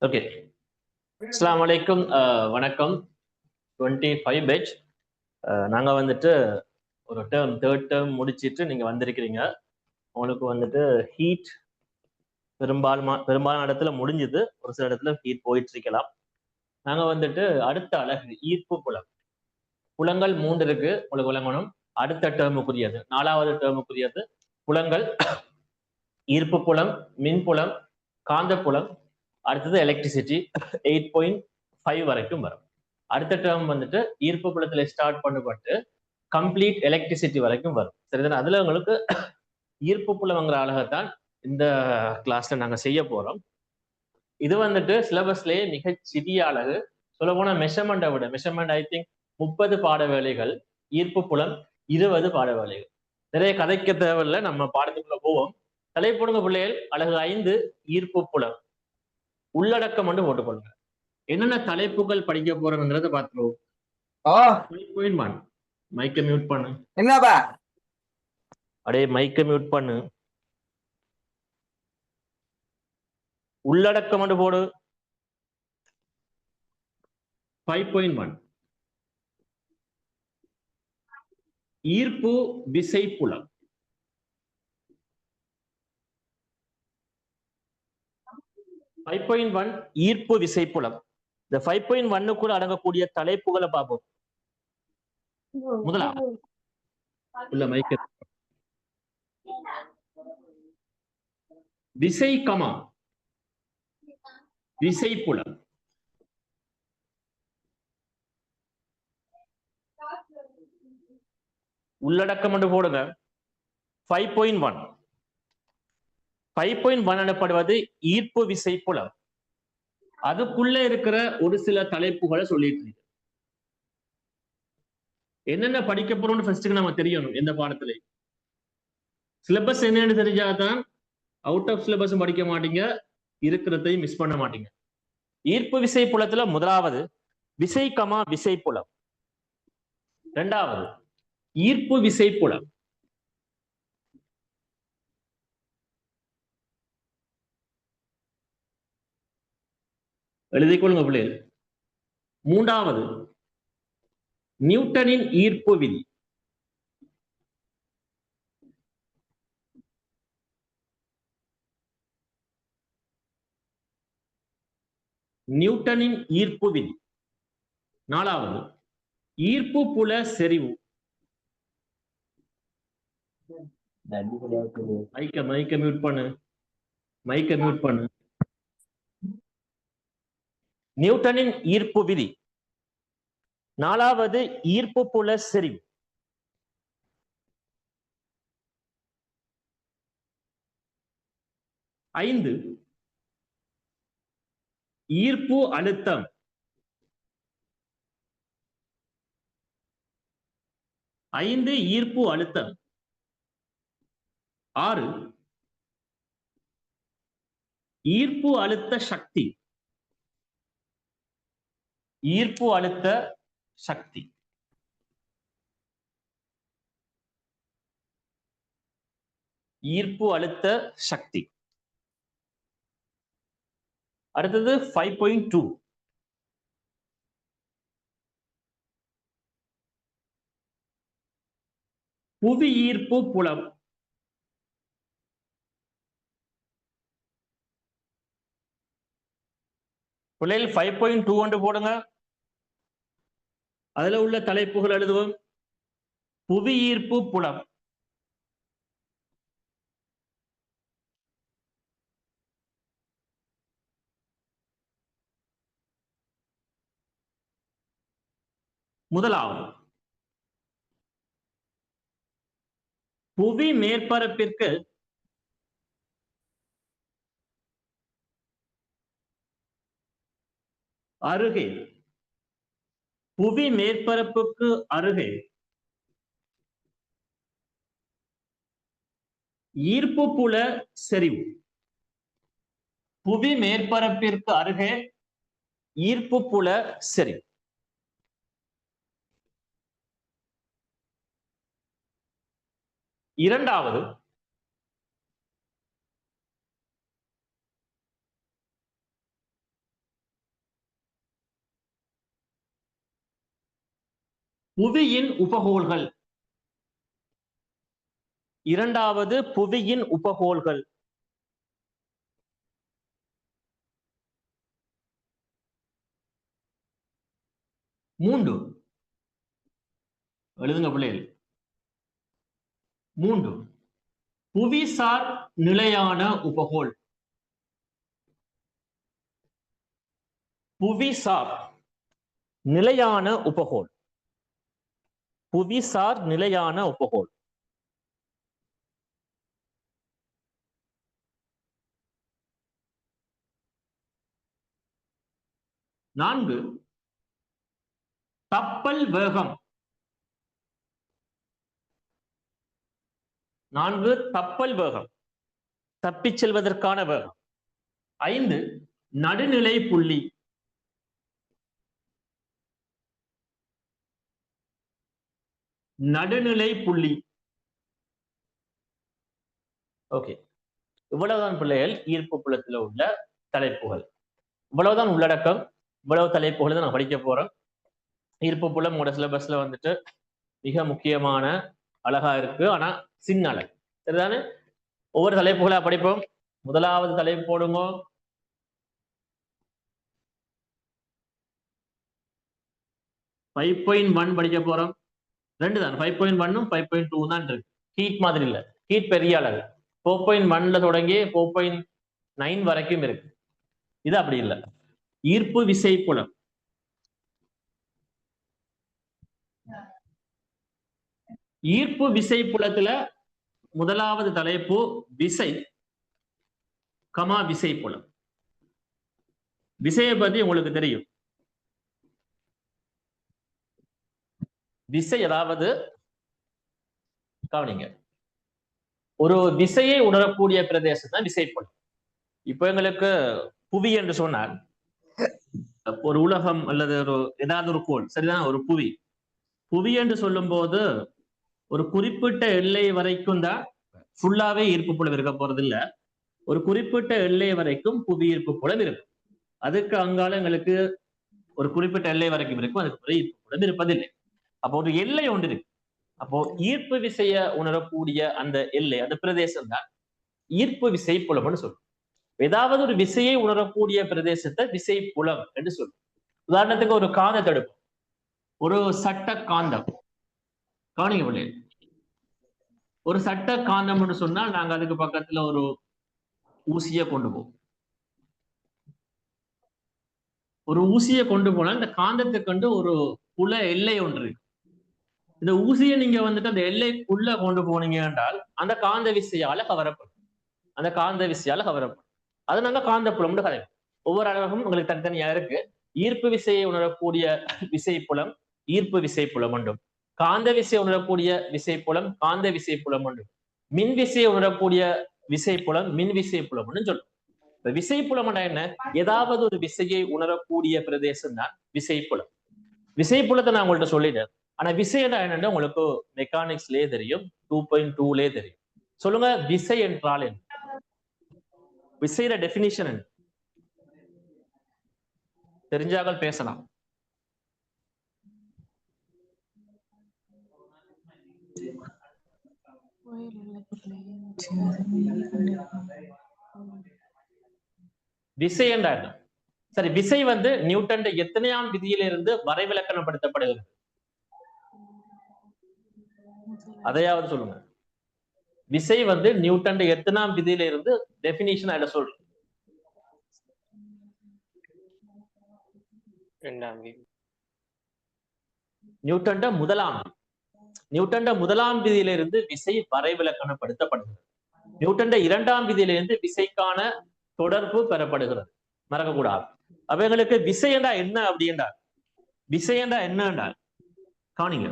Okay. அஸ்ஸலாமு அலைக்கும். வணக்கம். 25 பேட்ச். நாங்க வந்துட்டு ஒரு டேர்ம் தேர்ட் டேர்ம் முடிச்சிட்டு நீங்க வந்திருக்கிறீங்க. உங்களுக்கு வந்துட்டு ஹீட் பெரும்பாலான இடத்துல முடிஞ்சுது. ஒரு சில இடத்துல ஹீட் போயிட்டு இருக்கலாம். நாங்க வந்துட்டு அடுத்த அலகு ஈர்ப்பு புலம். புலங்கள் 3 இருக்கு உங்களுக்கு விளங்கணும். அடுத்த டேர்முக்குரியது 4வது டேர்முக்குரியது புலங்கள் ஈர்ப்பு புலம், மின்புலம், காந்தப்புலம், அடுத்தது எலக்ட்ரிசிட்டி 8.5 வரைக்கும் வரும். அடுத்த டேர்ம் வந்துட்டு ஈர்ப்பு புலத்துல ஸ்டார்ட் பண்ணப்பட்டு கம்ப்ளீட் எலக்ட்ரிசிட்டி வரைக்கும் வரும். சரிதானே? அதுல உங்களுக்கு ஈர்ப்பு புலம்ங்கிற அழகத்தான் இந்த கிளாஸ்ல நாங்க செய்ய போறோம். இது வந்துட்டு சிலபஸ்லயே மிக சிறிய அழகு. சொல்ல போனா மெஷர்மெண்ட் ஐ திங்க் 30 பாட வேலைகள், ஈர்ப்பு புலம் 20 பாட வேலைகள். நிறைய கதைக்க தேவையில்லை, நம்ம பாடத்துக்குள்ள போவோம். தலைப்புடுங்க பிள்ளைகள். அழகு 5 ஈர்ப்பு புலம் உள்ளடக்கம் மட்டும் போட்டுக்கொள்ளுங்க. என்னென்ன தலைப்புகள் படிக்க போறோம்ன்றத பார்த்துருவோம். 5.1 மைக்க மியூட் பண்ணு. என்னப்பா அடே மைக்க மியூட் பண்ணு. உள்ளடக்கம் மட்டும் போடு. 5.1 ஈர்ப்பு விசை புலம். ஈர்ப்பு விசைப்புலம். இந்த 5.1 கூட அடங்கக்கூடிய தலைப்புகளை பார்ப்போம். முதலாம் உள்ள மைக்க விசை கமா விசைப்புலம். உள்ளடக்கம் என்று போடுங்க. 5.1 எனப்படுவது ஈர்ப்பு விசை புலம். அதுக்குள்ள இருக்கிற ஒரு சில தலைப்புகளை சொல்லிட்டு இருக்கு. என்னென்ன படிக்க போறோம்னு ஃபர்ஸ்ட் நம்ம தெரியணும். எந்த பாடத்துல சிலபஸ் என்னன்னு தெரிஞ்சாதான் அவுட் ஆஃப் சிலபஸ் படிக்க மாட்டீங்க, இருக்கிறதையும் மிஸ் பண்ண மாட்டீங்க. ஈர்ப்பு விசை புலத்துல முதலாவது விசை கமா விசை புலம். இரண்டாவது ஈர்ப்பு விசை புலம். எழுதிக்கொள்ளுங்க பிள்ளைகள். மூன்றாவது நியூட்டனின் ஈர்ப்பு விதி. நியூட்டனின் ஈர்ப்பு விதி. நாலாவது ஈர்ப்பு புல செறிவு. மைக்க மியூட் பண்ணு. நியூட்டனின் ஈர்ப்பு விதி. நாலாவது ஈர்ப்பு புல செறிவு. ஐந்து ஈர்ப்பு அழுத்தம். ஈர்ப்பு அழுத்தம். 6 ஈர்ப்பு அழுத்த சக்தி. ஈர்ப்பு அழுத்த சக்தி. ஈர்ப்பு அழுத்த சக்தி. அடுத்தது 5.2 புவி ஈர்ப்பு புலம். பிள்ளைகள் 5.2 ஒன்று போடுங்க. அதுல உள்ள தலைப்புகள் எழுதுவோம். புவி ஈர்ப்பு புலம். முதலாவது புவி மேற்பரப்பிற்கு அருகே, புவி மேற்பரப்புக்கு அருகே ஈர்ப்பு புல செறிவு. புவி மேற்பரப்பிற்கு அருகே ஈர்ப்பு புல செறிவு. இரண்டாவது புவியின் உபகோள்கள். இரண்டாவது புவியின் உபகோள்கள். மூன்று எழுதுங்க பிள்ளைகள். மூன்று புவிசார் நிலையான உபகோள். புவிசார் நிலையான உபகோள். புவிசார் நிலையான உபகோள். நான்கு கப்பல் வேகம். நான்கு கப்பல் வேகம், தப்பிச் செல்வதற்கான வேகம். ஐந்து நடுநிலை புள்ளி. நடுநிலை புள்ளி. ஓகே, இவ்வளவுதான் பிள்ளைகள் ஈர்ப்பு புலத்தில் உள்ள தலைப்புகள். இவ்வளவுதான் உள்ளடக்கம். இவ்வளவு தலைப்புகள் தான் நான் படிக்க போறேன். ஈர்ப்பு புலம் உங்களோட சிலபஸ்ல வந்துட்டு மிக முக்கியமான அழகா இருக்கு, ஆனா சின்ன அழகு. சரிதானே? ஒவ்வொரு தலைப்புகளா படிப்போம். முதலாவது தலைப்பு போடுங்க. (5.1) படிக்க போறோம். ரெண்டு தான், 5.1 5.2 தான் இருக்கு. ஹீட் மாதிரி இல்ல, ஹீட் பெரிய அழகு. 4.1 தொடங்கி 4.9 வரைக்கும் இருக்கு. இது அப்படி இல்லை. ஈர்ப்பு விசை புலம். ஈர்ப்பு விசை புலத்துல முதலாவது தலைப்பு விசை கமா விசை புலம். விசையை பத்தி உங்களுக்கு தெரியும். விசை அதாவது கவனிங்க, ஒரு விசையை உணரக்கூடிய பிரதேசம் தான் விசை புலம். இப்ப எங்களுக்கு புவி என்று சொன்னால் ஒரு உலகம் அல்லது ஒரு ஏதாவது ஒரு கோள், சரிதான், ஒரு புவி. புவி என்று சொல்லும் போது ஒரு குறிப்பிட்ட எல்லை வரைக்கும் தான் ஃபுல்லாவே ஈர்ப்பு புலம் இருக்க போறது இல்ல. ஒரு குறிப்பிட்ட எல்லை வரைக்கும் புவி ஈர்ப்பு புலம் இருக்கும். அதுக்கு அங்கால எங்களுக்கு ஒரு குறிப்பிட்ட எல்லை வரைக்கும் இருக்கும், அதுக்கு ஈர்ப்பு புலம் இருப்பதில்லை. அப்போ ஒரு எல்லை ஒன்று இருக்கு. அப்போ ஈர்ப்பு விசைய உணரக்கூடிய அந்த எல்லை, அந்த பிரதேசம் தான் ஈர்ப்பு விசை புலம்னு சொல்லும். ஏதாவது ஒரு விசையை உணரக்கூடிய பிரதேசத்தை விசை புலம் என்று சொல்லும். உதாரணத்துக்கு ஒரு காந்த தடுப்பு, ஒரு சட்ட காந்தம். கவனிங்க, ஒரு சட்ட காந்தம்னு சொன்னால் நாங்க அதுக்கு பக்கத்துல ஒரு ஊசியை கொண்டு போவோம். ஒரு ஊசியை கொண்டு போனா இந்த காந்தத்துக்கு வந்து ஒரு புல எல்லை ஒன்று இருக்கு. இந்த ஊசியை நீங்க வந்துட்டு அந்த எல்லைக்குள்ள கொண்டு போனீங்க என்றால் அந்த காந்த விசையால கவரப்படும். அந்த காந்த விசையால கவரப்படும். அது நாங்க காந்த புலம்னு கதை. ஒவ்வொரு அழகும் உங்களுக்கு தனித்தனியா இருக்கு. ஈர்ப்பு விசையை உணரக்கூடிய விசை புலம் ஈர்ப்பு விசை புலம் உண்டும். காந்த விசையை உணரக்கூடிய விசை புலம் காந்த விசை புலம் உண்டும். மின் விசையை உணரக்கூடிய விசை புலம் மின் விசை புலம்னு சொல்லும். இப்ப விசை புலம்னா என்ன? ஏதாவது ஒரு விசையை உணரக்கூடிய பிரதேசம் தான் விசை புலம். விசை புலத்தை நான் உங்கள்கிட்ட சொல்லிட்டேன். ஆனா விசைனா என்னன்னா உங்களுக்கு மெக்கானிக்ஸ்லயே தெரியும், 2.2லயே தெரியும். சொல்லுங்க, விசை என்றால் என்ன? விசையோட டெபினிஷன் என்ன? தெரிஞ்சார்கள் பேசலாம். விசை என்றால் என்ன? சரி, விசை வந்து நியூட்டன் எத்தனையாம் விதியிலிருந்து வரைவிலக்கணப்படுத்தப்படுகிறது? அதையாவது சொல்லுங்க. விசை வந்து நியூட்டன் எத்தனாம் விதியில இருந்து டெபினிஷன் என்ன சொல்றேன்? நியூட்டன் முதலாம் விதியிலிருந்து விசை வரைவிலக்கணப்படுத்தப்படுகிறது. நியூட்டன் இரண்டாம் விதியிலிருந்து விசைக்கான தொடர்பு பெறப்படுகிறது. மறக்கக்கூடாது. அவைகளுக்கு விசை என்றா என்ன அப்படின்றார். விசை என்றா என்ன என்றால் காணிங்க,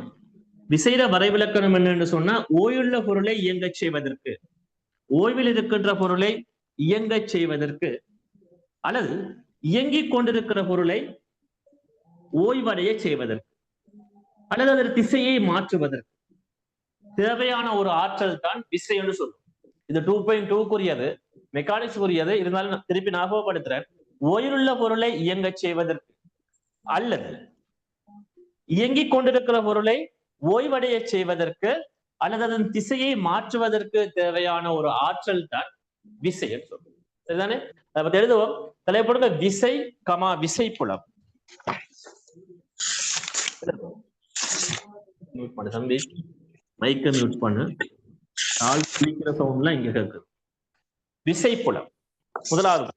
விசையில வரைவிலக்கணம் என்னன்னு சொன்னா, ஓய்வுள்ள பொருளை இயங்கச் செய்வதற்கு, ஓய்வில் இருக்கின்ற பொருளை இயங்கச் செய்வதற்கு, அல்லது இயங்கிக் கொண்டிருக்கிற பொருளை ஓய்வடைய செய்வதற்கு, அல்லது அதன் திசையை மாற்றுவதற்கு தேவையான ஒரு ஆற்றல் தான் விசை என்று சொல்லும். இது 2.2க்குரியது, மெக்கானிக்ஸ் உரியது. இருந்தாலும் நான் திருப்பி ஞாபகப்படுத்துறேன். ஓய்வுள்ள பொருளை இயங்கச் செய்வதற்கு அல்லது இயங்கிக் கொண்டிருக்கிற பொருளை ஓய்வடைய செய்வதற்கு அல்லது அதன் திசையை மாற்றுவதற்கு தேவையான ஒரு ஆற்றல் தான் விசை என்று சொல்றோம். சரிதானே? அதை பத்தி எழுதுவோம். தலைப்படுங்க விசை கமா விசைப்புலம். மியூட் பண்ணு தம்பி, மைக்க மியூட் பண்ணு. ஆள் குளிக்கிற சவுண்ட்லாம் இங்க கேட்குது. விசைப்புலம் முதலாவது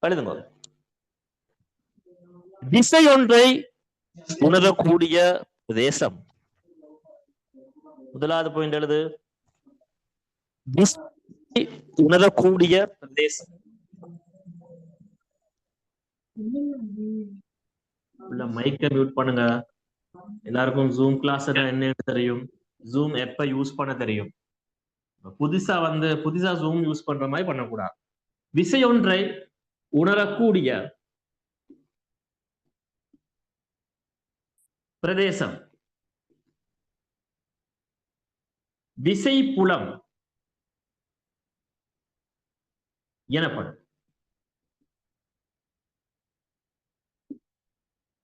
எழுதுங்க. விசை ஒன்றை உணரக்கூடிய பிரதேசம். முதலாவது பாயிண்ட் எழுது. உணரக்கூடிய பிரதேசம். மைக்க மியூட் பண்ணுங்க. எல்லாருக்கும் ஜூம் கிளாஸ் என்னன்னு தெரியும், ஜூம் எப்ப யூஸ் பண்ண தெரியும். புதுசா ஜூம் யூஸ் பண்ற மாதிரி பண்ணக்கூடாது. விசை ஒன்றை உணரக்கூடிய பிரதேசம் விசை புலம் எனப்படும்.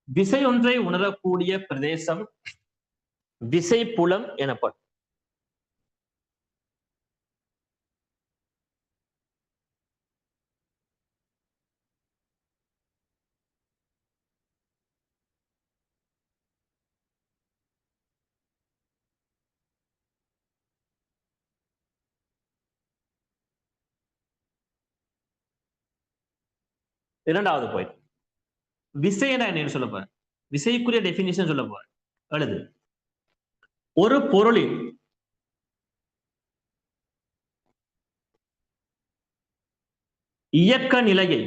விசை ஒன்றை உணரக்கூடிய பிரதேசம் விசை புலம் எனப்படும். இரண்டாவது பாயிண்ட், விசை என்ன சொல்ல போறேன், விசைக்குரிய டெபினிஷன் சொல்ல போறேன். எழுது. ஒரு பொருளின் இயக்க நிலையை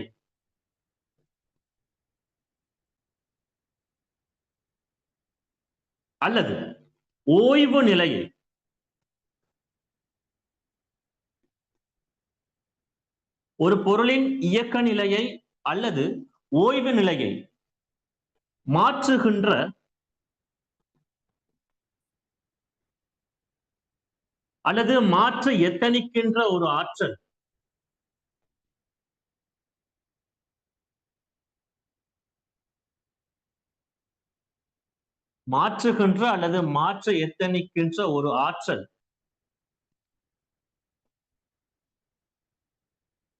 அல்லது ஓய்வு நிலையை ஒரு பொருளின் இயக்க நிலையை அல்லது ஓய்வு நிலையை மாற்றுகின்ற அல்லது மாற்ற எத்தனிக்கின்ற ஒரு ஆற்றல் மாற்றுகின்ற அல்லது மாற்ற எத்தனிக்கின்ற ஒரு ஆற்றல்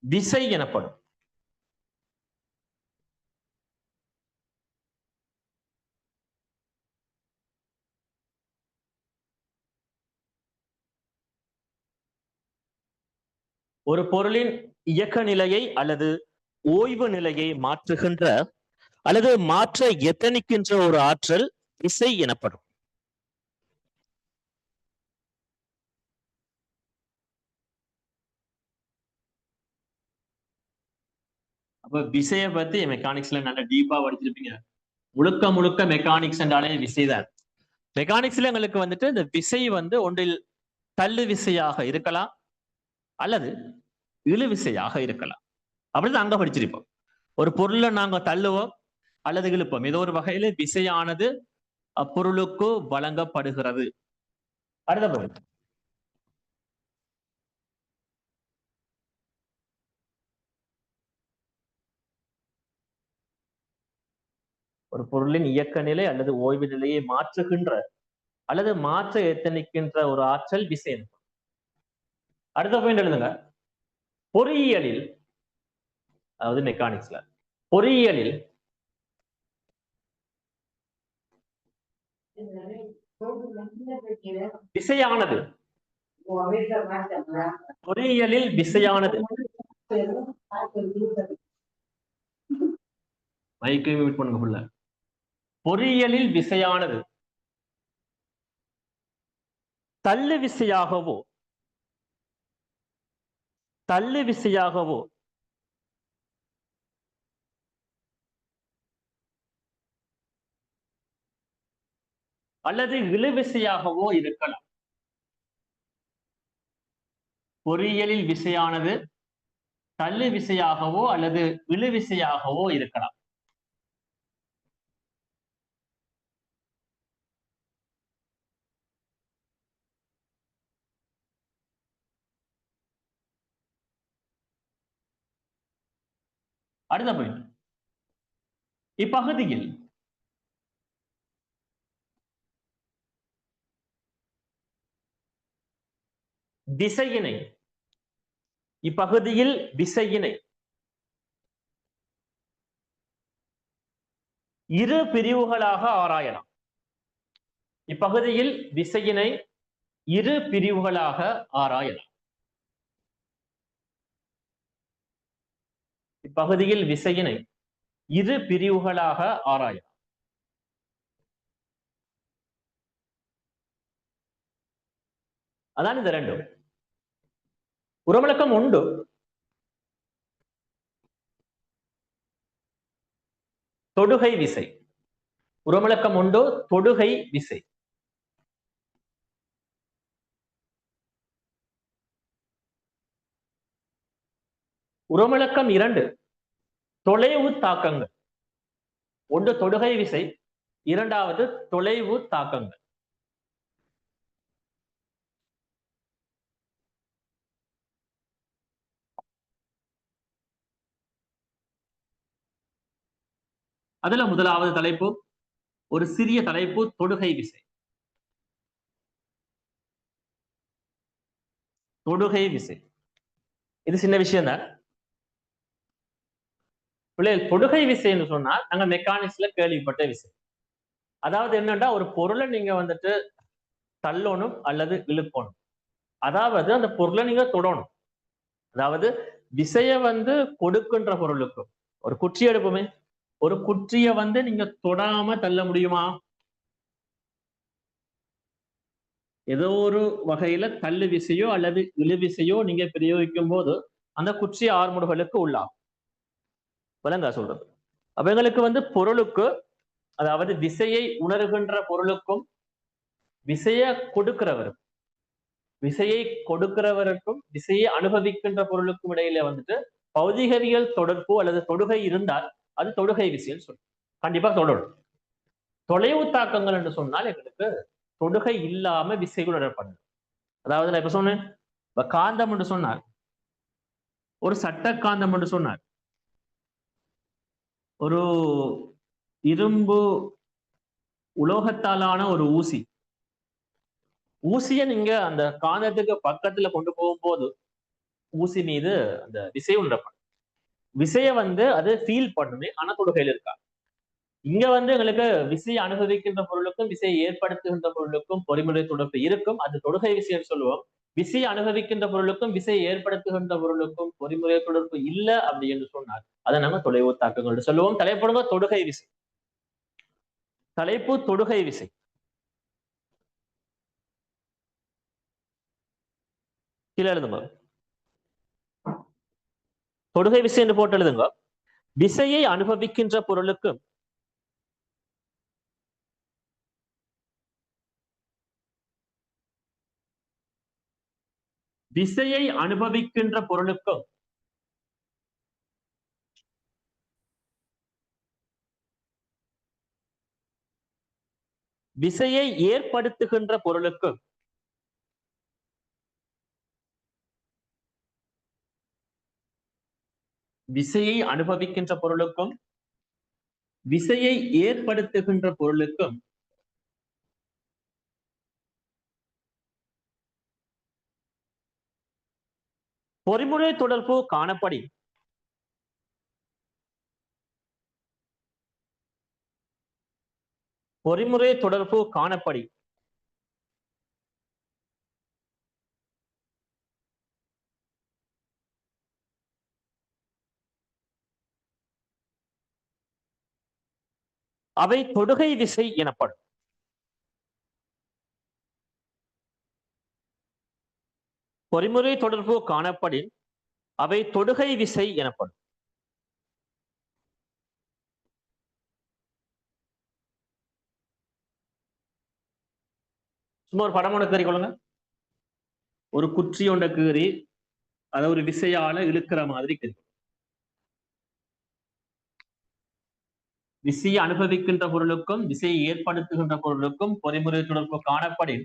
விசை எனப்படும். ஒரு பொருளின் இயக்க நிலையை அல்லது ஓய்வு நிலையை மாற்றுகின்ற அல்லது மாற்ற எத்தனிக்கின்ற ஒரு ஆற்றல் விசை எனப்படும். அப்ப விசைய பத்தி மெக்கானிக்ஸ்ல நல்ல டீப்பா படிச்சிருப்பீங்க. முழுக்க முழுக்க மெக்கானிக்ஸ் என்றாலே விசைதான். மெக்கானிக்ஸ்ல எங்களுக்கு இந்த விசை ஒன்றில் தள்ளு விசையாக இருக்கலாம் அல்லது இழு விசையாக இருக்கலாம். அப்படின்னு அங்க படிச்சிருப்போம். ஒரு பொருளை நாங்க தள்ளுவோம் அல்லது இழுப்போம். ஏதோ ஒரு வகையில விசையானது அப்பொருளுக்கு வழங்கப்படுகிறது. அடுத்த பொருள், ஒரு பொருளின் இயக்க நிலை அல்லது ஓய்வு நிலையை மாற்றுகின்ற அல்லது மாற்ற எத்தனிக்கின்ற ஒரு ஆற்றல் விசை. அடுத்த பாயிண்ட் எழுதுங்க. பொறியியலில், அதாவது மெக்கானிக்ஸ்ல, பொறியியலில் விசையானது பொறியியலில் விசையானது மைக்கை மியூட் பண்ணுங்க புள்ள. பொறியியலில் விசையானது தள்ளு விசையாகவோ அல்லது இழுவிசையாகவோ இருக்கலாம். பொறியியலில் விசையானது தள்ளு விசையாகவோ அல்லது இழுவிசையாகவோ இருக்கலாம். அடுத்த பாயிண்ட், இப்பகுதியில் விசையினை இரு பிரிவுகளாக ஆராயலாம். இப்பகுதியில் விசையினை இரு பிரிவுகளாக ஆராயலாம். இப்பகுதியில் விசையினை இரு பிரிவுகளாக ஆராயலாம். அதான் இந்த ரெண்டும். உரவிளக்கம் உண்டு. தொடுகை விசை. உரவிளக்கம் உண்டு, தொடுகை விசை. உரவிளக்கம் 2 தொலைவு தாக்கங்கள். ஒன்று தொடுகை விசை, இரண்டாவது தொலைவு தாக்கங்கள். அதுல முதலாவது தலைப்பு, ஒரு சிறிய தலைப்பு, தொடுகை விசை. தொடுகை விசை இது சின்ன விஷயம் தான். பிள்ளைகள், தொடுகை விசைன்னு சொன்னா நாங்க மெக்கானிக்ஸ்ல கேள்விப்பட்ட விசை. அதாவது என்னன்னா, ஒரு பொருளை நீங்க வந்துட்டு தள்ளணும் அல்லது இழுக்கணும். அதாவது அந்த பொருளை நீங்க தொடணும். அதாவது விசைய கொடுக்கின்ற பொருளுக்கும், ஒரு குற்றி எடுப்புமே, ஒரு குற்றிய நீங்க தொடாம தள்ள முடியுமா? ஏதோ ஒரு வகையில தள்ளு விசையோ அல்லது இழு விசையோ நீங்க பிரயோகிக்கும் போது அந்த குற்றிய ஆர்முடுகளுக்கு உள்ளாகும். விளங்கா சொல்றது? அப்ப எங்களுக்கு பொருளுக்கு, அதாவது விசையை உணர்கின்ற பொருளுக்கும் விசையை கொடுக்கிறவருக்கும், விசையை கொடுக்கிறவருக்கும் விசையை அனுபவிக்கின்ற பொருளுக்கும் இடையில பௌதிகவியல் தொடர்பு அல்லது தொடுகை இருந்தால் அது தொடுகை விசைன்னு சொல்லும். கண்டிப்பா தொடரும். தொலைவு தாக்கங்கள் என்று சொன்னால் எங்களுக்கு தொடுகை இல்லாம விசைகள் உணரப்படும். அதாவது நான் இப்ப சொன்னேன், காந்தம் என்று சொன்னார், ஒரு சட்ட காந்தம் என்று சொன்னார், ஒரு இரும்பு உலோகத்தாலான ஒரு ஊசி, ஊசிய நீங்க அந்த காந்தத்துக்கு பக்கத்துல கொண்டு போகும்போது ஊசி மீது அந்த விசை உணரப்படும். விசைய அது ஃபீல் பண்ணுமே, ஆனா தொடுகையில் இருக்கா. இங்க எங்களுக்கு விசையை அனுபவிக்கின்ற பொருளுக்கும் விசையை ஏற்படுத்துகின்ற பொருளுக்கும் பொறிமுறை தொடர்பு இருக்கும். அது தொடுகை விசைன்னு சொல்லுவோம். விசையை அனுபவிக்கின்ற பொருளுக்கும் விசையை ஏற்படுத்துகின்ற பொருளுக்கும் பொறிமுறை தொடர்பு இல்லை அப்படி என்று சொன்னார், அதை நாங்க தொலைவு தாக்கங்கள் சொல்லுவோம். தலைப்படுங்க தொடுகை விசை. தலைப்பு தொடுகை விசை. கீழே எழுதுங்க, தொடுகை விசை என்று போட்டு எழுதுங்க. விசையை அனுபவிக்கின்ற பொருளுக்கும் விசையை அனுபவிக்கின்ற பொருளுக்கும் விசையை ஏற்படுத்துகின்ற பொருளுக்கும் விசையை அனுபவிக்கின்ற பொருளுக்கும் விசையை ஏற்படுத்துகின்ற பொருளுக்கும் பொறிமுறை தொடர்பு காணப்படி பொறிமுறை தொடர்பு காணப்படி அவை தொடுகை விசை எனப்படும். பொறிமுறை தொடர்பு காணப்படின் அவை தொடுகை விசை எனப்படும். சும்மா ஒரு படம் ஒன்று தெரிவிக்கொள்ளுங்க. ஒரு குற்றி ஒன்றை கீறி அதை ஒரு விசையால இழுக்கிற மாதிரி தெரியும். விசையை அனுபவிக்கின்ற பொருளுக்கும் விசையை ஏற்படுத்துகின்ற பொருளுக்கும் பொறிமுறை தொடர்பு காணப்படின்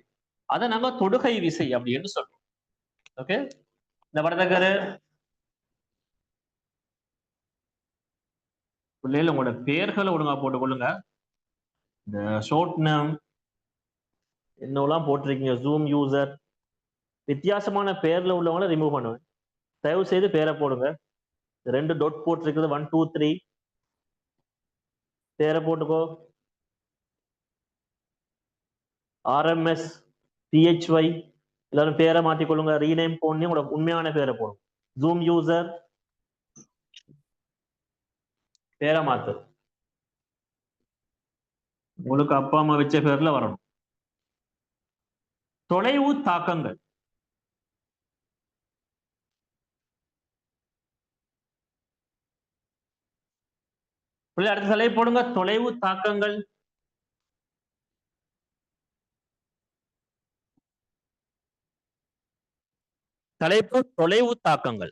அதை நாங்க தொடுகை விசை அப்படின்னு சொல்றோம். ஓகே, இந்த படத்துக்கு பிள்ளைகள் உங்களோட பெயர்களை ஒழுங்கா போட்டுக்கொள்ளுங்க. இந்த ஷார்ட் நேம் என்னெல்லாம் போட்டிருக்கீங்க, ஜூம் யூசர், வித்தியாசமான பெயர்ல உள்ளவங்கள ரிமூவ் பண்ணுவேன். தயவு செய்து பேரை போடுங்க. 2 டொட் போட்டிருக்குது, 1 2 3 பேரை போட்டுக்கோ. ஆர்எம்எஸ் பிஹெச்ஒய் எல்லாரும் பேரை மாத்திக்கொள்ளுங்க. ரீநேம் போன்னு உங்களோட உண்மையான பேரை போடும். ஜூம் யூசர் பேரை மாத்து. உங்களுக்கு அப்பா அம்மா வச்ச பேர்ல வரணும். தொலைவு தாக்கங்கள். அடுத்த தலைப்பு போடுங்க, தொலைவு தாக்கங்கள். தலைப்பு தொலைவு தாக்கங்கள்.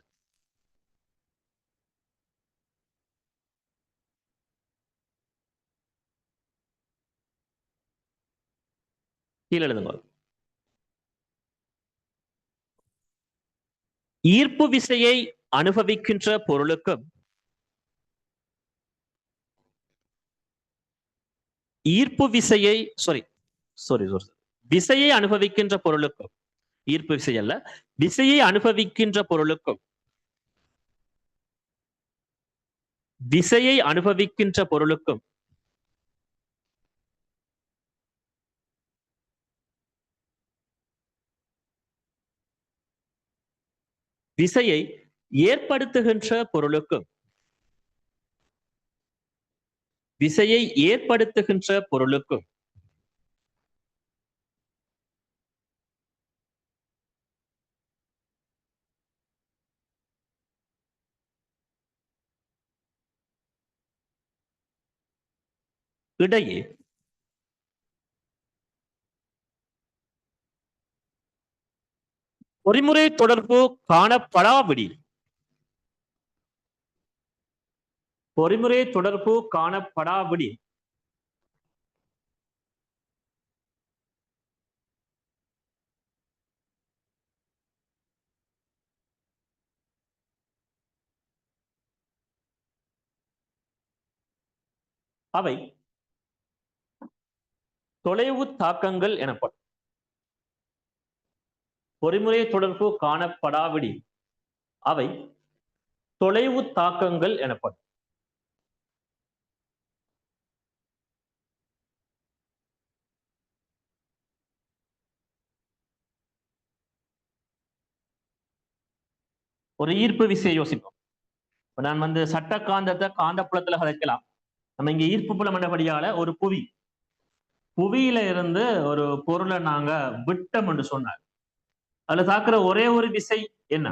கீழே எழுதுங்க. ஈர்ப்பு விசையை அனுபவிக்கின்ற பொருளுக்கும் ஈர்ப்பு விசையை விசையை அனுபவிக்கின்ற பொருளுக்கும், ஈர்ப்பு விசை அல்ல, விசையை அனுபவிக்கின்ற பொருளுக்கும் விசையை அனுபவிக்கின்ற பொருளுக்கும் விசையை ஏற்படுத்துகின்ற பொருளுக்கும் விசையை ஏற்படுத்துகின்ற பொருளுக்கும் இடையே பொறிமுறை தொடர்பு காணப்படாவிடி பொறிமுறை தொடர்பு காணப்படாவிடி அவை தொலைவு தாக்கங்கள் எனப்படும். பொறிமுறை தொடர்பு காணப்படாவிடி அவை தொலைவு தாக்கங்கள் எனப்படும். ஒரு ஈர்ப்பு விசையை யோசிப்போம். நான் சட்ட காந்தத்தை காந்தப்புலத்துல கதைக்கலாம். நம்ம இங்க ஈர்ப்பு புலம் என்றபடியால ஒரு புவியில இருந்து ஒரு பொருளை நாங்க விட்டம் என்று சொன்னார். அதுல தாக்குற ஒரே ஒரு விசை என்ன?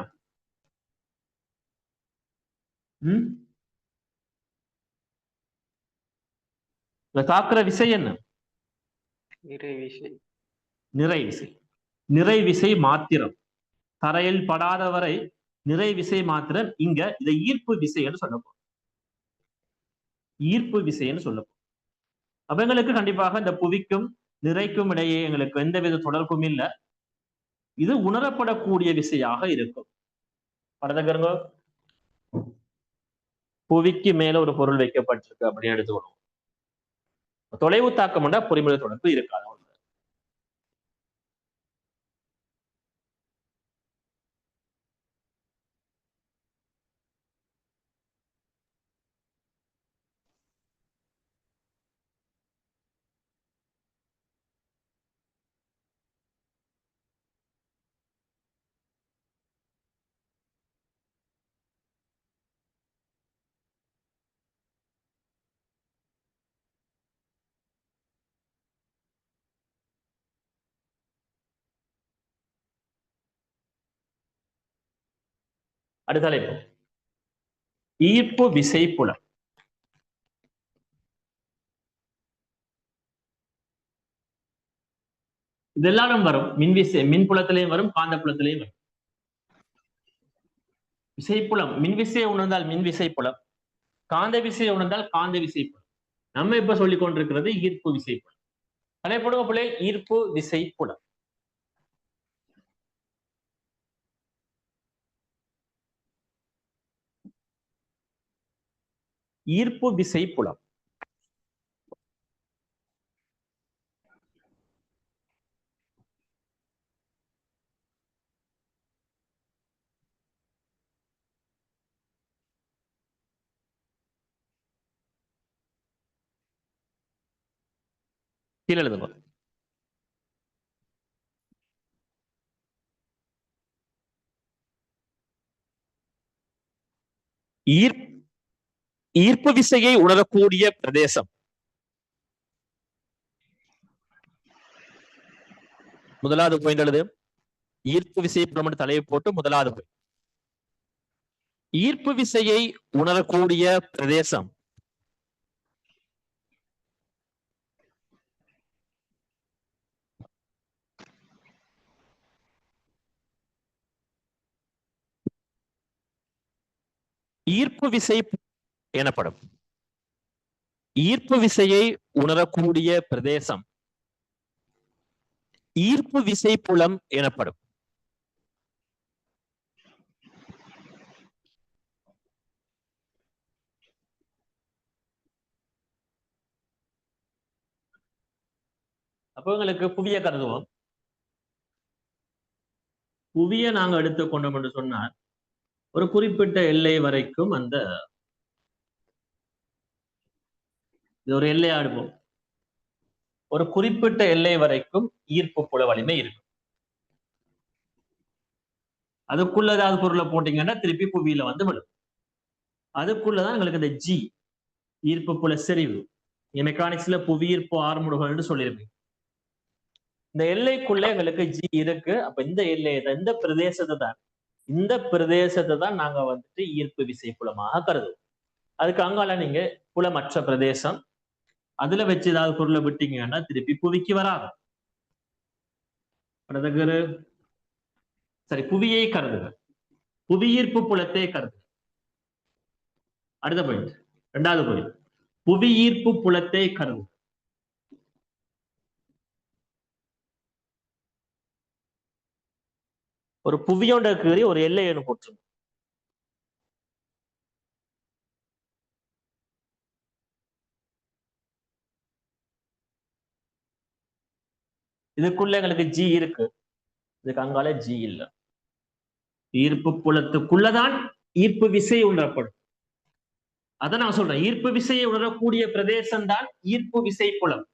தாக்குற விசை என்ன? நிறை விசை. நிறை விசை மாத்திரம். தரையில் படாத வரை நிறை விசை மாத்திரம். இங்க இதை ஈர்ப்பு விசை என்று சொல்லப்போம். ஈர்ப்பு விசை என்று சொல்லப்போம். அப்ப எங்களுக்கு கண்டிப்பாக இந்த புவிக்கும் நிறைக்கும் இடையே எங்களுக்கு எந்தவித தொடர்பும் இல்லை. இது உணரப்படக்கூடிய விசையாக இருக்கும். படத்தக்கருங்க, புவிக்கு மேல ஒரு பொருள் வைக்கப்பட்டிருக்கு அப்படின்னு எடுத்துக்கணும். தொலைவு தாக்கம் பொறிமுறை தொடர்பு இருக்காது. அடுத்த தலைப்பு ஈர்ப்பு விசை புலம். இதெல்லாம் வரும். மின்புலத்திலையும் வரும், காந்த புலத்திலையும் வரும். விசைப்புலம் மின்விசையை உணர்ந்தால் மின்விசை புலம், காந்த விசையை உணர்ந்தால் காந்த விசை புலம். நம்ம இப்ப சொல்லிக் கொண்டிருக்கிறது ஈர்ப்பு விசை புலம். அதேபோல பிள்ளை ஈர்ப்பு விசை புலம். ஈர்ப்பு விசை புலம். கீழே எழுதுங்க. ஈர்ப்பு விசையை உணரக்கூடிய பிரதேசம். முதலாவது பாயிண்ட் எழுது. ஈர்ப்பு விசை புலம் தலையை போட்டு முதலாவது பாயிண்ட். ஈர்ப்பு விசையை உணரக்கூடிய பிரதேசம். ஈர்ப்பு விசை எனப்படும். ஈர்ப்பு விசையை உணரக்கூடிய பிரதேசம் ஈர்ப்பு விசை புலம் எனப்படும். அப்போ எங்களுக்கு புவிய கருதுவோம். புவிய நாங்க எடுத்துக்கொண்டோம் என்று சொன்னால் ஒரு குறிப்பிட்ட எல்லை வரைக்கும் அந்த இது ஒரு எல்லையா எடுப்போம். ஒரு குறிப்பிட்ட எல்லை வரைக்கும் ஈர்ப்பு புல வலிமை இருக்கும். அதுக்குள்ள ஏதாவது பொருளை போட்டீங்கன்னா திருப்பி புவியில வந்து விடும். அதுக்குள்ளதான் எங்களுக்கு இந்த ஜி ஈர்ப்பு புல செறிவு மெக்கானிக்ஸ்ல புவியீர்ப்பு ஆறுமுடுகள்னு சொல்லியிருப்பீங்க. இந்த எல்லைக்குள்ள எங்களுக்கு ஜி இருக்கு. அப்ப இந்த எல்லையை தான் இந்த பிரதேசத்தை தான் நாங்க வந்துட்டு ஈர்ப்பு விசை புலமாக கருதுவோம். அதுக்கு அங்கால நீங்க புலமற்ற பிரதேசம் அதுல வச்சு ஏதாவது பொருளை விட்டீங்கன்னா திருப்பி புவிக்கு வராது. சரி, புவியை கருதுக. புவியீர்ப்பு புலத்தை கருதுக. அடுத்த பாயிண்ட், இரண்டாவது பாயிண்ட், புவியீர்ப்பு புலத்தை கருதுக. ஒரு புவியோட கீறி ஒரு எல்லைன்னு போட்டுருங்க. இதுக்குள்ள எங்களுக்கு ஜி இருக்கு. இதுக்கு அங்கால ஜி இல்ல. ஈர்ப்பு புலத்துக்குள்ளதான் ஈர்ப்பு விசை உணரப்படும். அதான் நான் சொல்றேன், ஈர்ப்பு விசையை உணரக்கூடிய பிரதேசம் தான் ஈர்ப்பு விசை புலம்.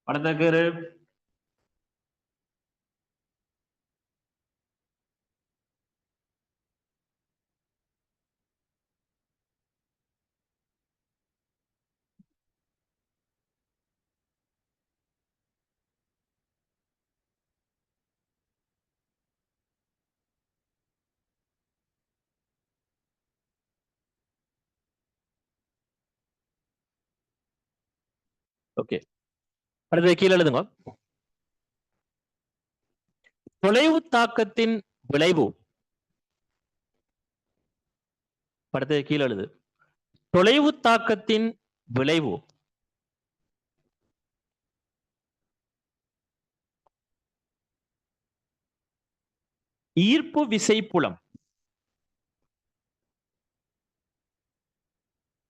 படத்துக்கு ஓகே, அடுத்து கீழே எழுதுங்க. தொலைவு தாக்கத்தின் விளைவு. படத்தை கீழே எழுது. தொலைவு தாக்கத்தின் விளைவு ஈர்ப்பு விசை புலம்.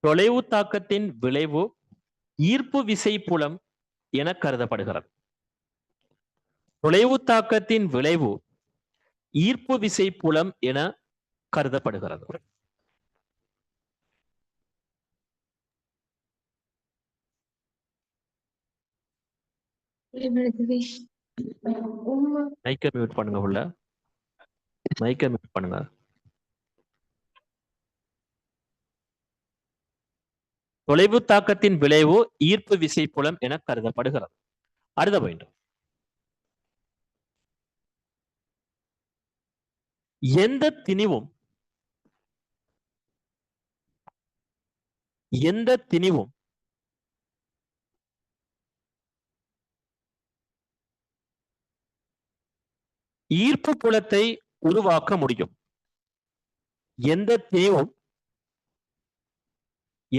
தொலைவு தாக்கத்தின் விளைவு ஈர்ப்பு விசை புலம் என கருதப்படுகிறது. தொலைவு தாக்கத்தின் விளைவு ஈர்ப்பு விசை புலம் என கருதப்படுகிறது. மைக்க மியூட் பண்ணுங்க. உள்ள மைக்க மியூட் பண்ணுங்க. தொலைவு தாக்கத்தின் விளைவு ஈர்ப்பு விசை புலம் என கருதப்படுகிறது. அடுத்த பாயிண்ட், எந்த திணிவும் ஈர்ப்பு புலத்தை உருவாக்க முடியும்.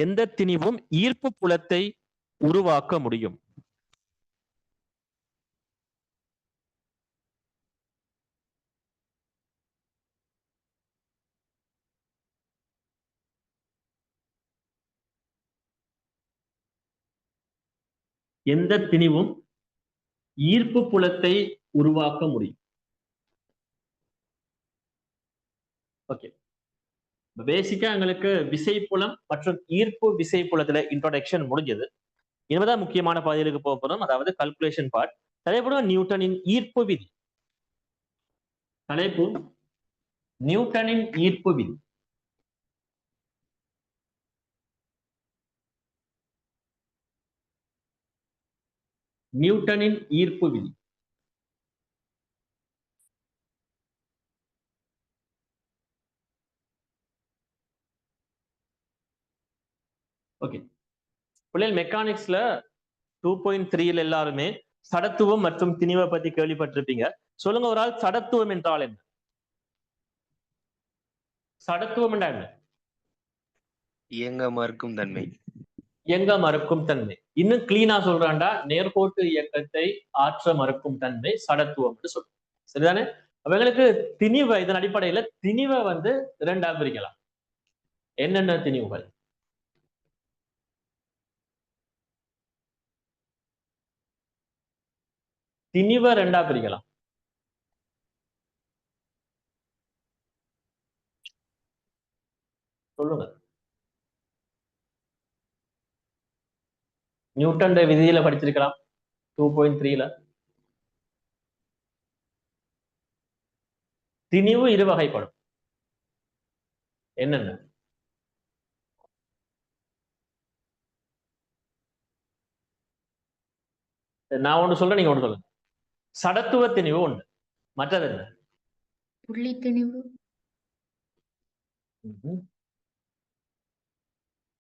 எந்த திணிவும் ஈர்ப்பு புலத்தை உருவாக்க முடியும். எந்த திணிவும் ஈர்ப்பு புலத்தை உருவாக்க முடியும். ஓகே, பேசிக்கா எங்களுக்கு விசைப்புலம் மற்றும் ஈர்ப்பு விசைப்புலத்துல இன்ட்ரோடக்ஷன் முடிஞ்சது. இனிமேதான் முக்கியமான பகுதிகளுக்கு போக போறோம், அதாவது கல்குலேஷன் பார்ட். தலைப்பு நியூட்டனின் ஈர்ப்பு விதி. தலைப்பு நியூட்டனின் ஈர்ப்பு விதி. நியூட்டனின் ஈர்ப்பு விதி. ஓகே, பிள்ளைகள் மெக்கானிக்ஸ்ல 2.3 எல்லாருமே சடத்துவம் மற்றும் திணிவை பத்தி கேள்விப்பட்டிருப்பீங்க. சொல்லுங்க ஒரு ஆள், சடத்துவம் என்றால் என்ன? சடத்துவம் என்றால் என்ன? இயங்க மறுக்கும் தன்மை. இயங்க மறுக்கும் தன்மை. இன்னும் கிளீனா சொல்றாண்டா, நேர்கோட்டு இயக்கத்தை ஆற்ற மறுக்கும் தன்மை சடத்துவம் என்று சொல்றோம். சரிதானே? அவங்களுக்கு திணிவை, இதன் அடிப்படையில திணிவை இரண்டா பிரிக்கலாம். என்னென்ன திணிவுகள்? திணிவை ரெண்டா பிரிக்கலாம். சொல்லுங்க. நியூட்டன் விதியில படிச்சிருக்கலாம் 2.3ல. திணிவு இரு வகைப்படும். என்னென்ன? நான் ஒண்ணு சொல்றேன், நீங்க ஒண்ணு சொல்லுங்க. சடத்துவ திணிவு ஒண்ணு, மற்றது என்ன? புள்ளி திணிவு.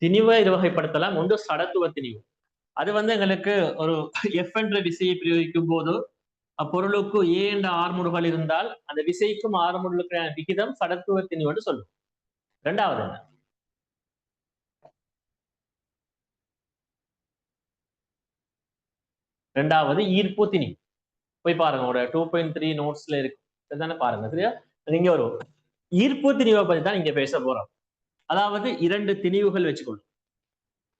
திணிவை இரு வகைப்படுத்தலாம். ஒன்று சடத்துவ திணிவு. அது எங்களுக்கு ஒரு எஃப் என்ற விசையை பிரயோகிக்கும் போது அப்பொருளுக்கு ஏ என்ற ஆர்முடுகள் இருந்தால் அந்த விசைக்கும் ஆர்முடுகளுக்கு விகிதம் சடத்துவ திணிவு சொல்லும். இரண்டாவது என்ன? இரண்டாவது ஈர்ப்பு திணிவு. போய் பாருங்க, ஒரு 2.3 நோட்ஸ்ல இருக்கு, தானே பாருங்க. சரியா? நீங்க ஒரு ஈர்ப்பு திணிவை பத்தி தான் இங்க பேச போறோம். அதாவது இரண்டு திணிவுகள் வச்சுக்கொள்ளும்.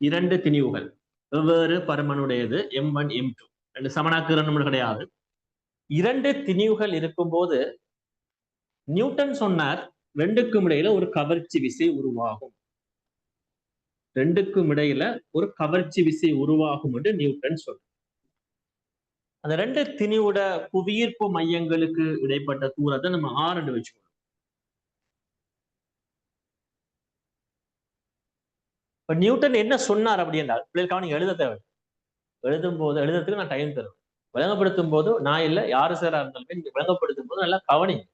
இரண்டு திணிவுகள் வெவ்வேறு பருமனுடையது, M1 M2 ரெண்டு சமனாக்குறன்னு கிடையாது. இரண்டு திணிவுகள் இருக்கும்போது நியூட்டன் சொன்னார், ரெண்டுக்கும் இடையில ஒரு கவர்ச்சி விசை உருவாகும். ரெண்டுக்கும் இடையில ஒரு கவர்ச்சி விசை உருவாகும் என்று நியூட்டன் சொன்னார். அந்த ரெண்டு திணிவுட புவியீர்ப்பு மையங்களுக்கு இடைப்பட்ட தூரத்தை நம்ம R என்று வச்சுக்கணும். இப்ப நியூட்டன் என்ன சொன்னார் அப்படி என்றால், பிள்ளைகளுக்காக நீங்க எழுத தேவை. எழுதும் போது, எழுதுறதுக்கு நான் டைம் தருவேன். விளங்கப்படுத்தும் போது நான் இல்லை, யாரு சாரா இருந்தாலுமே நீங்க விளங்கப்படுத்தும் போது நல்லா கவனிங்க,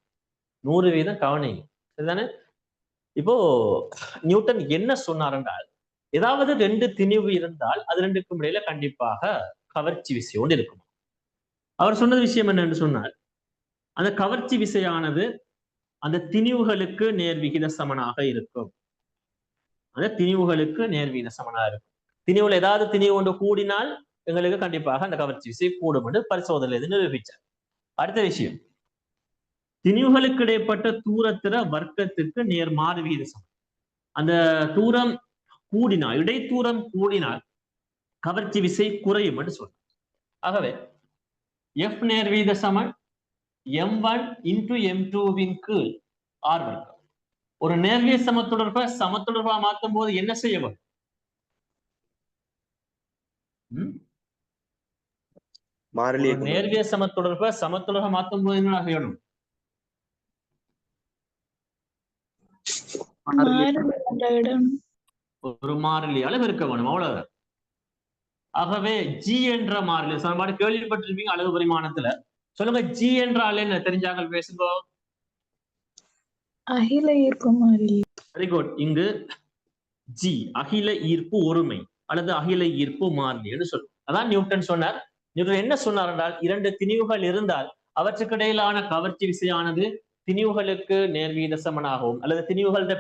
100% கவனிங்க. சரிதானே? இப்போ நியூட்டன் என்ன சொன்னார் என்றால், ஏதாவது ரெண்டு திணிவு இருந்தால் அது ரெண்டுக்கும் இடையில கண்டிப்பாக கவர்ச்சி விசை ஒன்று இருக்கும். அவர் சொன்னது விஷயம் என்னன்னு சொன்னார், அந்த கவர்ச்சி விசையானது அந்த திணிவுகளுக்கு நேர் விகித சமனாக இருக்கும். அந்த திணிவுகளுக்கு நேர் விகித சமனாக இருக்கும். திணிவுல ஏதாவது திணிவு ஒன்று கூடினால் எங்களுக்கு கண்டிப்பாக அந்த கவர்ச்சி விசை கூடும் என்று பரிசோதனையில் நிரூபிச்சார். அடுத்த விஷயம், திணிவுகளுக்கு இடைப்பட்ட தூரத்திற வர்க்கத்துக்கு நேர் மாறு விகித சமன். அந்த தூரம் கூடினால், இடைத்தூரம் கூடினால் கவர்ச்சி விசை குறையும் என்று சொல்றார். ஆகவே எஃப் நேர் விகித சமன் M1 into M2வின் கீழ் R வர்க்கம். ஒரு நேர்விய சமத்தொடர்பை சமத்தொடர்பா மாற்றும் போது என்ன செய்ய வேண்டும்? நேர்விய சமத்தொடர்பை சமத்தொடர்பா மாற்றும் போது என்ன செய்யணும்? ஒரு மாறிலியால பெருக்க வேணும், அவ்வளவுதான். ஆகவே G என்ற மாறிலி சமன்பாடு கேள்விப்பட்டிருப்பீங்க அலகு பரிமாணத்துல. சொல்லுங்க, G என்றால் என்ன? தெரிஞ்சாங்க பேசுங்க. அகில ஈர்ப்பு மாறிலி. Very good. இங்கு G அகில ஈர்ப்பு ஒருமை அல்லது அகில ஈர்ப்பு மாறிலி சொல்லும். அதான் நியூட்டன் சொன்னார். நியூட்டன் என்ன சொன்னார் என்றால், இரண்டு திணிவுகள் இருந்தால் அவற்றுக்கு இடையிலான கவர்ச்சி விசையானது திணிவுகளுக்கு நேர்வீத சமனாகவும் அல்லது திணிவுகளோட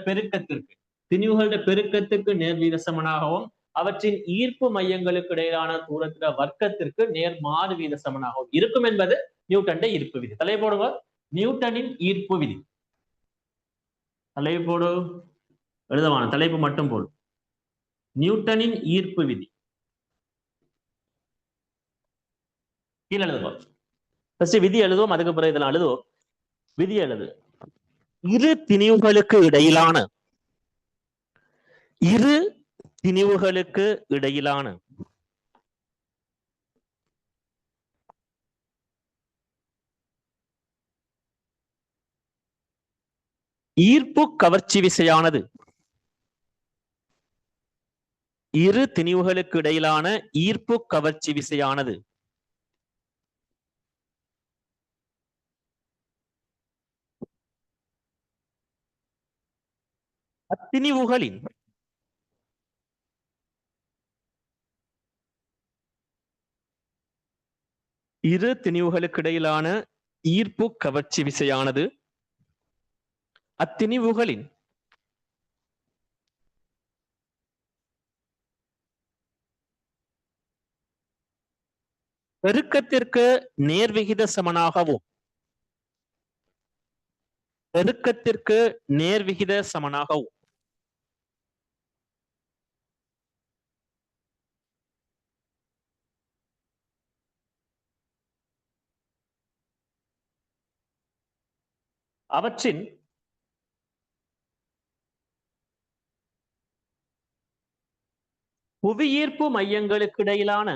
பெருக்கத்துக்கு நேர்வீத சமனாகவும் அவற்றின் ஈர்ப்பு மையங்களுக்கு இடையிலான தூரத்தில வர்க்கத்திற்கு நேர் மாறு வீத சமனாகவும் இருக்கும் என்பது நியூட்டன் ஈர்ப்பு விதி. தலை போடுங்க, நியூட்டனின் ஈர்ப்பு விதி. தலைப்பு போடு, எழுதவான தலைப்பு மட்டும் போடும். நியூட்டனின் ஈர்ப்பு விதி. கீழே எழுதுவோம். ஃபர்ஸ்ட் விதி எழுதுவோம், அதுக்கு பிறகு இதெல்லாம் எழுதுவோம். விதி எழுது. இரு திணிவுகளுக்கு இடையிலான இரு திணிவுகளுக்கு இடையிலான ஈர்ப்பு கவர்ச்சி விசையானது இரு திணிவுகளுக்கு இடையிலான ஈர்ப்பு கவர்ச்சி விசையானது அத்திணிவுகளின் இரு திணிவுகளுக்கு இடையிலான ஈர்ப்பு கவர்ச்சி விசையானது அத்திணிவுகளின் பெருக்கத்திற்கு நேர்விகித சமனாகவும் பெருக்கத்திற்கு நேர்விகித சமனாகவும் அவற்றின் புவியீர்ப்பு மையங்களுக்கு இடையிலான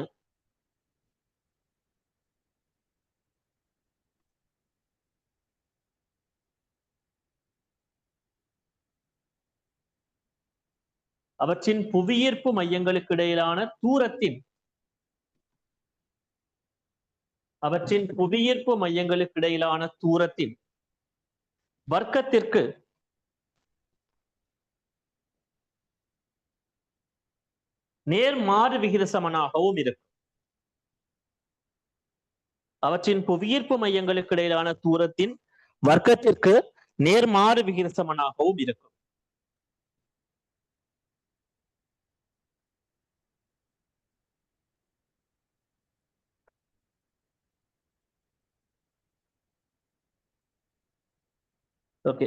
அவற்றின் புவியீர்ப்பு மையங்களுக்கு இடையிலான தூரத்தின் அவற்றின் புவியீர்ப்பு மையங்களுக்கு இடையிலான தூரத்தின் வர்க்கத்திற்கு நேர்மாறு விகித சமனாகவும் இருக்கும். அவற்றின் புவியீர்ப்பு மையங்களுக்கு இடையிலான தூரத்தின் வர்க்கத்திற்கு நேர்மாறு விகித சமனாகவும் இருக்கும். ஓகே,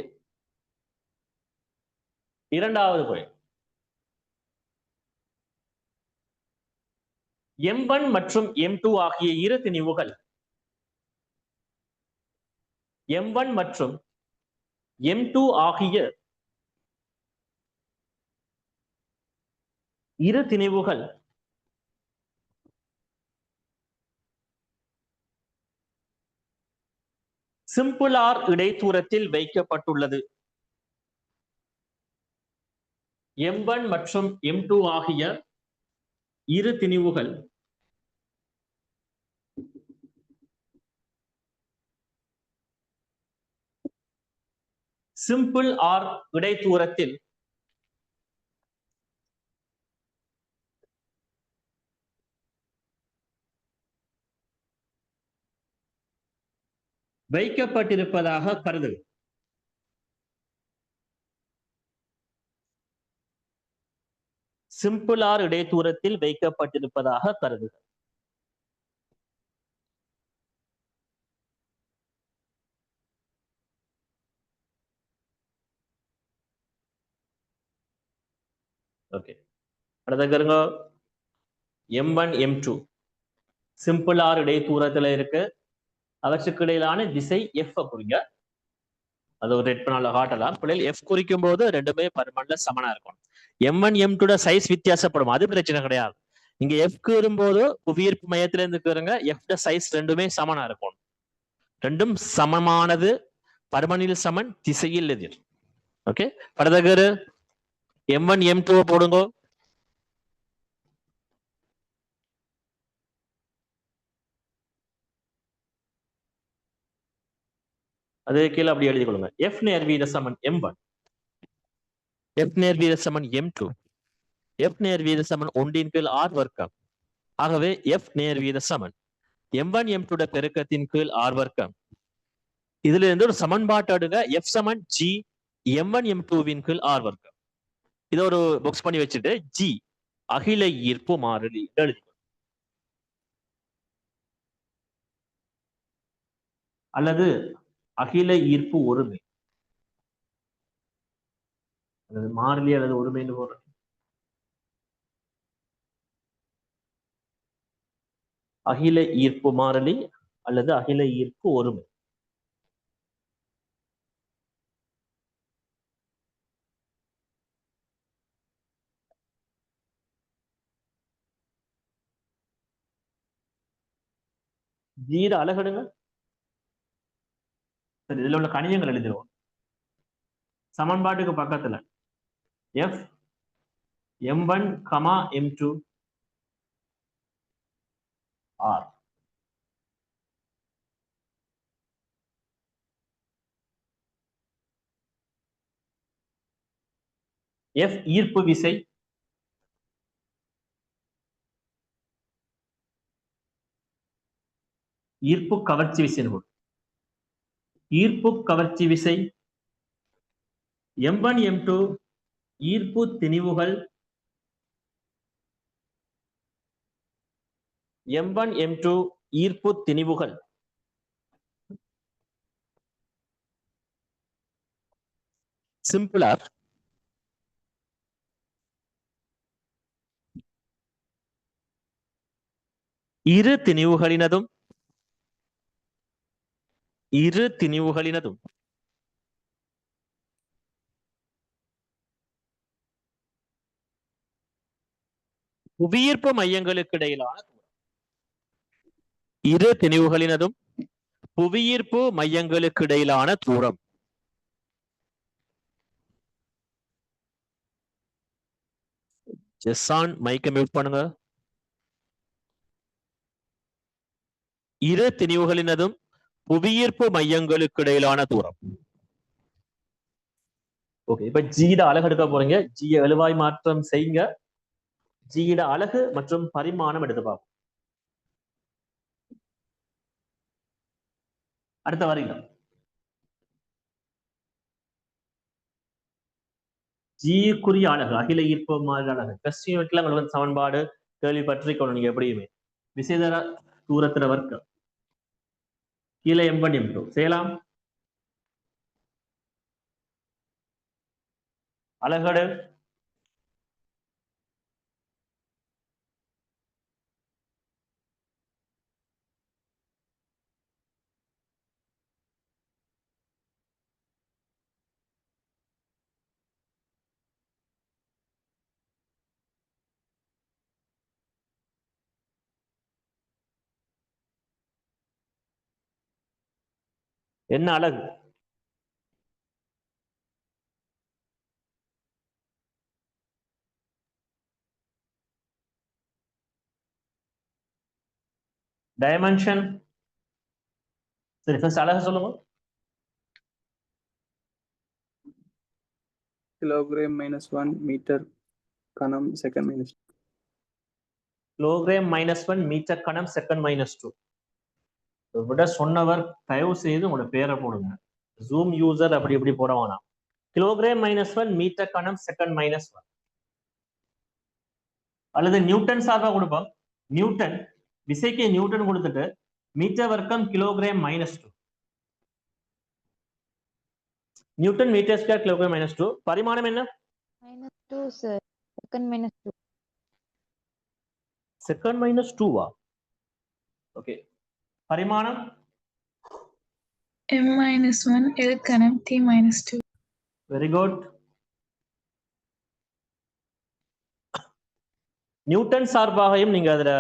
இரண்டாவது பாயிண்ட். M1 மற்றும் M2 ஆகிய இரு திணிவுகள் M1 மற்றும் M2 ஆகிய இரு திணிவுகள் சிம்பிள் ஆர் இடைத்தூரத்தில் வைக்கப்பட்டுள்ளது. M1 மற்றும் M2 ஆகிய இரு திணிவுகள் சிம்பிள் ஆர் இடைத்தூரத்தில் வைக்கப்பட்டிருப்பதாக கருது. சிம்பிள் ஆர் இடைத்தூரத்தில் வைக்கப்பட்டிருப்பதாக கருது. ஓகே, அடுத்த M1 M2 சிம்பிள் ஆர் இடைத்தூரத்துல இருக்கு. அவற்றுக்கு இடையிலான திசை F குறிங்க. அது ஒரு ரெட் பண்ணால காட்டலாம். F குறிக்கும் போது ரெண்டுமே பரிமாணல சமனா இருக்கும். M1 M2 சைஸ் வித்தியாசப்படும், அது பிரச்சனை கிடையாது. இங்க F வரும்போது புவியீர்ப்பு மையத்துல இருந்து F சைஸ் ரெண்டுமே சமனா இருக்கும். ரெண்டும் சமமானது, பருமனில் சமன், திசையில் எதிர். ஓகே, படதகரு M1 M2 போடுங்க. அதே கீழே அப்படி எழுதி கொள்ளுங்க. F நேர்வீத சமன் M1, F நேர்வீத சமன் M2, F நேர்வீத சமன் 1 R வர்க்கம். ஆகவே F நேர்வீத சமன் M1 M2 பெருக்கத்தின் கீழ் R வர்க்கம். இதுல இருந்து ஒரு சமன்பாட்டு அடுங்க. F சமன் G M1 M2 கீழ் R வர்க்கம். இதை ஒரு பாக்ஸ் பண்ணி வச்சுட்டு G அகில ஈர்ப்பு மாறிலி எழுதி அல்லது அகில ஈர்ப்பு ஒருமை அல்லது மாறிலி அல்லது ஒருமைன்னு போடுறேன். அகில ஈர்ப்பு மாறிலி அல்லது அகில ஈர்ப்பு ஒருமை. ஜீர அலகடுங்க. சரி, இதுல உள்ள கணியங்கள் எழுதிடுவோம். சமன்பாட்டுக்கு பக்கத்துல F m1, m2 r. F ஈர்ப்பு விசை, ஈர்ப்பு கவர்ச்சி விசை. ஈர்ப்பு கவர்ச்சி விசை m1 m2 ஈர்ப்பு திணிவுகள் m1 m2 ஈர்ப்பு திணிவுகள் சிம்பிளா இரு திணிவுகளினதும் புவியீர்ப்பு மையங்களுக்கு இடையிலான இரு திணிவுகளினதும் புவியீர்ப்பு மையங்களுக்கு இடையிலான தூரம். ஜெஸ்ஸான் மைக்க மியூட் பண்ணுங்க. இரு திணிவுகளினதும் புவியீர்ப்பு மையங்களுக்கு இடையிலான தூரம். ஓகே, இப்ப ஜீட அலகு எடுக்க போறீங்க. ஜிய எழுவாய் மாற்றம் செய்யுங்க. ஜீட அலகு மற்றும் பரிமாணம் எடுத்து பார்ப்போம். அடுத்த வரீங்க ஜீக்குரிய அலகு அகில ஈர்ப்பு மாதிரி அலகு. ஃபர்ஸ்ட் யூனிட்ல உங்களுக்கு சமன்பாடு கேள்வி பற்றிக்கணும். நீங்க எப்படியுமே விசைதர தூரத்துல வர்க்கம் கீழே m1 m2 செய்யலாம். அலகடு என்ன அலகு? டைமென்ஷன். சரி, ஃபர்ஸ்ட் அலகு சொல்லுங்க. kilogram -1 meter கணம் செகண்ட் -2. கிலோகிராம் -1 மீட்டர் கணம் செகண்ட் -2. விட சொன்னவர் தயவு செய்து உங்களோட பேரை போடுங்க. ஜூம் யூசர் அப்படி இப்படி போட வேணாம். கிலோகிராம் -1 மீட்டர் கணம் செகண்ட் -1 அல்லது நியூட்டன் சார்பா கொடுப்போம். நியூட்டன் விசைக்கு நியூட்டன் கொடுத்துட்டு மீட்டர் வர்க்கம் kilogram -2. Newton metre square kilogram -2. பரிமாணம் என்ன? -2 sir. Second -2. செகண்ட் -2வா? ஓகே, பரிமாணம் m-1 எல்கணம் t-2. Very good. நியூட்டன் சார்பாகையும் நீங்க அதுல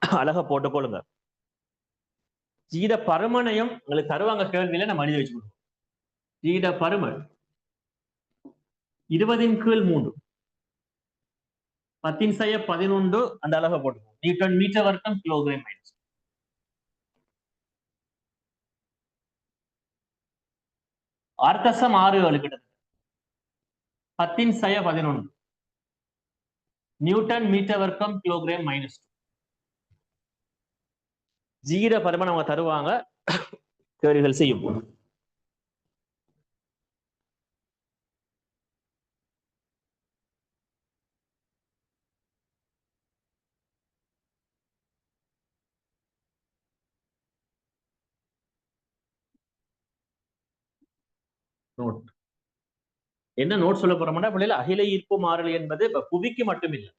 அழகா போட்டுக்கொள்ளுங்க. ஜீட பருமனையும் உங்களுக்கு தருவாங்க கேள்வியில நம்ம எழுதி வச்சு கொடுப்போம். ஜீட பருமன் 20/3 10^11 அந்த அழகை போட்டுக்கோம். நியூட்டன் மீட்டர் வர்க்கம் கிலோகிராம் -2. (6.67 கிட்டத்தட்ட 10^11 நியூட்டன் மீட்டர் வர்க்கம் கிலோகிராம் -2. ஜீட பருமன் அவங்க தருவாங்க, கேள்விகள் செய்யும். நோட் என்ன நோட் சொல்ல போறோம்னா, பிள்ளைகள் அகில ஈர்ப்பு மாறிலி என்பது இப்ப புவிக்கு மட்டும் இல்லை.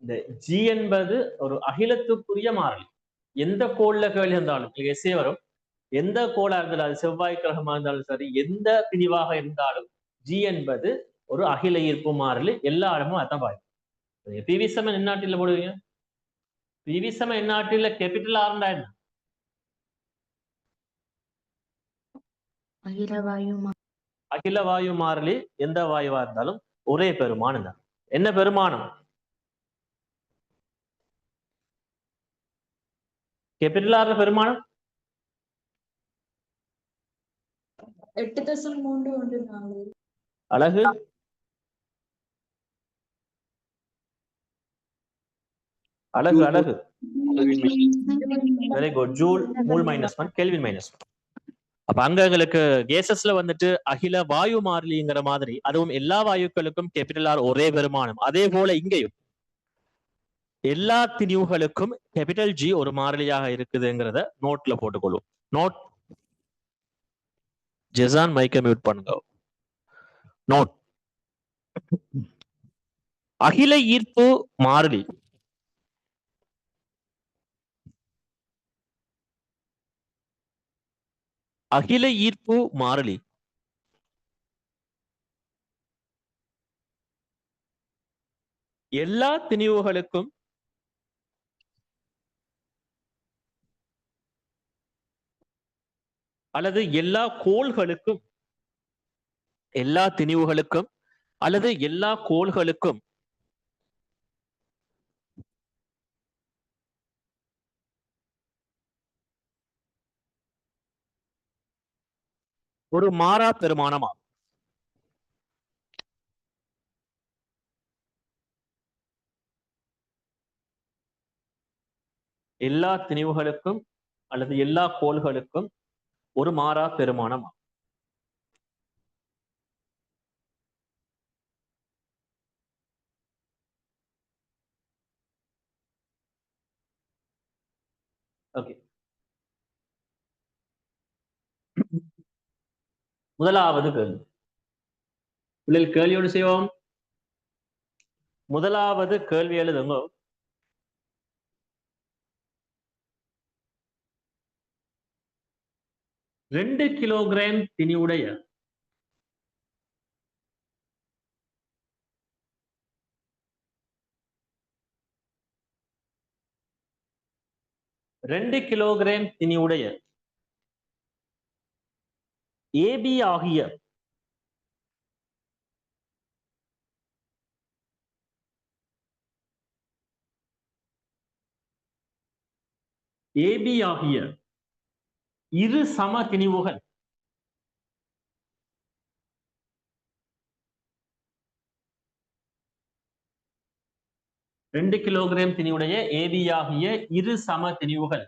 இந்த ஜி என்பது ஒரு அகிலத்துக்குரிய மாறிலி. எந்த கோள்ல கேள்வி இருந்தாலும் எஸ்ஏ வரும். எந்த கோளா இருந்தாலும் அது செவ்வாய் கிரகமா இருந்தாலும் சரி, எந்த பிரிவாக இருந்தாலும் ஜி என்பது ஒரு அகில ஈர்ப்பு மாறிலி. எல்லா இடமும் அதான் பாயும். பிவி சமன் என்ன நாட்டில போடுவீங்க? பிவி சமன் என்ன நாட்டில கேபிட்டல் ஆர்ண்டா என்ன? அகில வாயு மாறிலி எந்த வாயுவா இருந்தாலும் ஒரே பெருமானம் தான். என்ன பெருமானம்? கேபிட்டல் ஆர்ல பெருமானம் 8.314 அழகு. அழகு அழகு. Very good. Joule மூல் -1 kelvin -1. அப்ப அங்க எங்களுக்கு கேசஸ்ல வந்துட்டு அகில வாயு மாறிலிங்கிற மாதிரி, அதுவும் எல்லா வாயுக்களுக்கும் கேபிட்டல் ஆர் ஒரே பெருமானம். அதே போல இங்கேயும் எல்லா திணிவுகளுக்கும் கேபிட்டல் ஜி ஒரு மாறிலியாக இருக்குதுங்கிறத நோட்ல போட்டுக்கொள்வோம். நோட். ஜெசான் மைக்க மியூட் பண்ணுங்க. நோட். அகில ஈர்ப்பு மாறிலி அகில ஈர்ப்பு மாறிலி எல்லா திணிவுகளுக்கும் அல்லது எல்லா கோள்களுக்கும், எல்லா திணிவுகளுக்கும் அல்லது எல்லா கோள்களுக்கும் ஒரு மாறா பெருமானமாகும். எல்லா திணிவுகளுக்கும் அல்லது எல்லா கோள்களுக்கும் ஒரு மாறா பெருமானமாகும். ஓகே. முதலாவது கேள்வி. பிள்ளைகள் கேள்வியோடு செய்வோம். முதலாவது கேள்வி எழுதுங்க. ரெண்டு கிலோகிராம் திணிவுடைய 2 கிலோகிராம் திணிவுடைய ஏபி ஆகிய இரு சம திணிவுகள் ரெண்டு கிலோகிராம் திணிவுடைய ஏபி ஆகிய இரு சம திணிவுகள்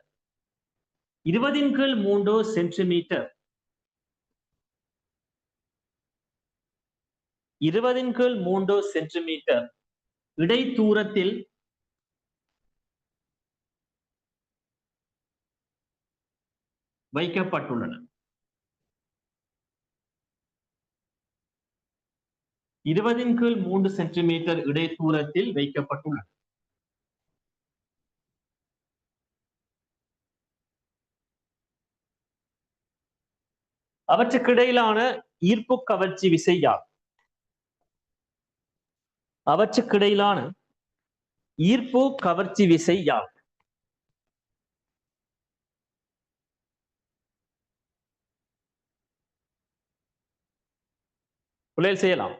20/3 சென்டிமீட்டர் 20/3 சென்டிமீட்டர் இடைத்தூரத்தில் வைக்கப்பட்டுள்ளன. 20/3 சென்டிமீட்டர் இடைத்தூரத்தில் வைக்கப்பட்டுள்ளன. அவற்றுக்கிடையிலான ஈர்ப்பு கவர்ச்சி விசை யார்? அவற்றுக்கிடையிலான ஈர்ப்பு கவர்ச்சி விசை யார்? புள்ளைகள் செய்யலாம்.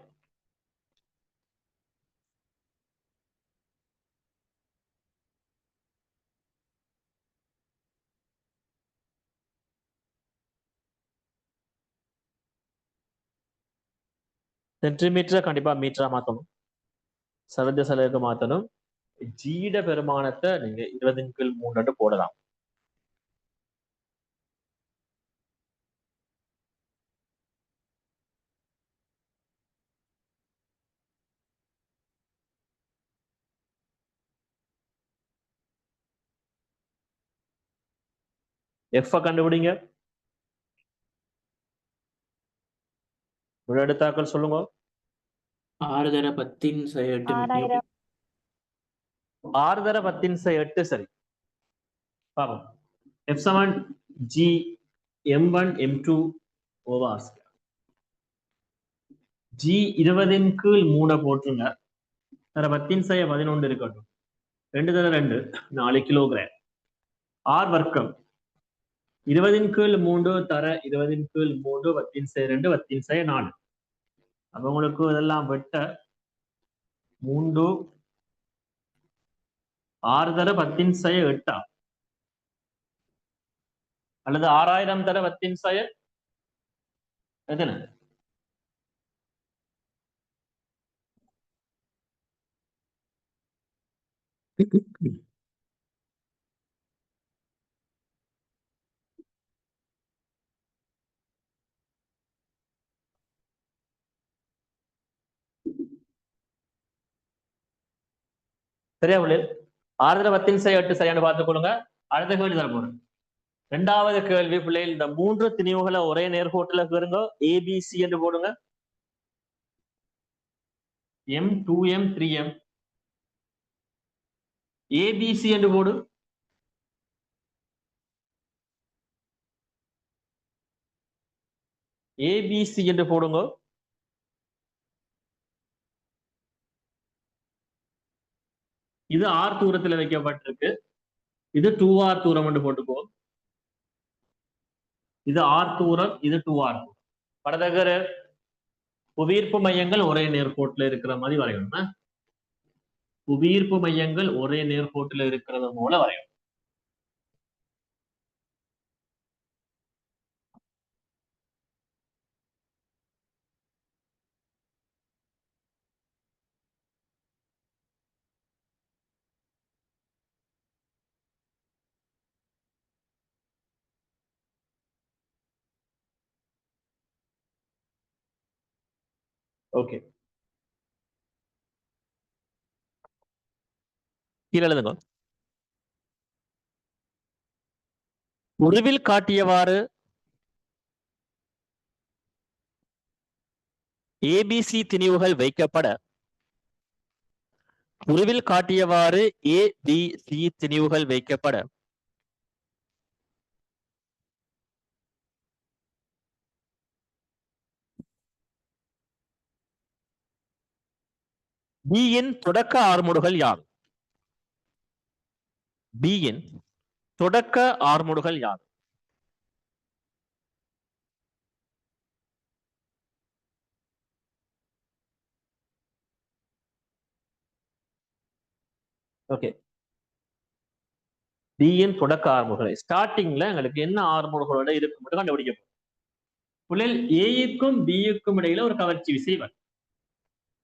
சென்டிமீட்டரை கண்டிப்பா மீட்டரா மாத்தணும். சதுர செலவுக்கு மாத்தணும். ஜீட பெருமானத்தை நீங்க 20/3 போடலாம். எஃப் கண்டுபிடிங்க. எடுத்தாக்கள் சொல்லுங்க. 6 தர 10/8 6000. 6 தர 10/8 சரி. பாப்போம். F7 G M1 M2 over R square. G 20 கீழ் 3 போட்டுருங்க. தர 10 11 இருக்கட்டும். 2 தர 2 4 கிலோகிராம். R வர்க்கம் 20 கீழ் 3 தர 20 கீழ் 3 10 2 10 4. அப்ப உங்களுக்கு இதெல்லாம் வெட்ட 3 6 தர 10 8 அல்லது 6000 தர 10 எத்தனை? சரியா பிள்ளை? 6 தர 10 8 சரியான பார்த்துக் கொள்ளுங்க. அடுத்த கேள்வி தர போறேன். இரண்டாவது கேள்வி பிள்ளைகள், இந்த 3 திணிவுகளை ஒரே நேர்கோட்டுல கேளுங்க. ABC என்று போடுங்க. M 2M 3M ABC என்று போடு. ABC என்று போடுங்க. இது R தூரத்துல வைக்கப்பட்டிருக்கு. இது 2R தூரம் என்று போட்டுக்கோ. இது R தூரம், இது 2R தூரம். படதகர புவியீர்ப்பு மையங்கள் ஒரே நேர்கோட்டுல இருக்கிற மாதிரி வரையணும். புவியீர்ப்பு மையங்கள் ஒரே நேர்கோட்டுல இருக்கிறது போல வரையணும். ஓகே, கீழே எழுதுங்க. உருவில் காட்டியவாறு ABC திணிவுகள் வைக்கப்பட உருவில் காட்டியவாறு ABC திணிவுகள் வைக்கப்பட B இன் தொடக்க ஆர்முடுகள் யார்? B இன் தொடக்க ஆர்முடுகள் யார்? ஓகே, B இன் தொடக்க ஆர்முடுகள் ஸ்டார்டிங்ல எங்களுக்கு என்ன ஆர்முடுகளோட இருக்கு மட்டும் கண்டுபிடிக்க போறோம். புள்ளில் ஏக்கும் பிக்கும் இடையில ஒரு கவர்ச்சி விசை வரும்.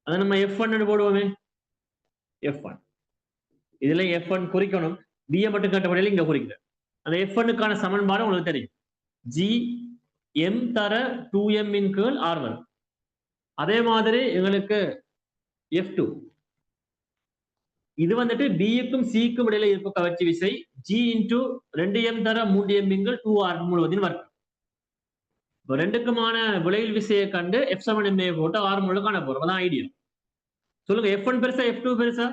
அதை நம்ம F1 போடுவோமே. F1 இதுல F1 குறிக்கணும். B மட்டும் கட்டப்படையில இங்க குறிக்கிறேன். அந்த F1க்கான சமன்பாடு உங்களுக்கு தெரியும். G M தர 2M இன் கீழ் R வரும். அதே மாதிரி எங்களுக்கு F2 இது வந்துட்டு B-க்கும் C-க்கும் இடையில இருக்கும் கவர்ச்சி விசை G இன்டு 2M தர 3M இன் கீழ் 2R முழுவதின் வர்க்கம். இப்போ ரெண்டுக்குமான விளைவில் விசையை கண்டு F7MA போட்டு R முழு காண போறோம். அதான் ஐடியா. சொல்லுங்க, F1 பெருசா F2 பெருசா?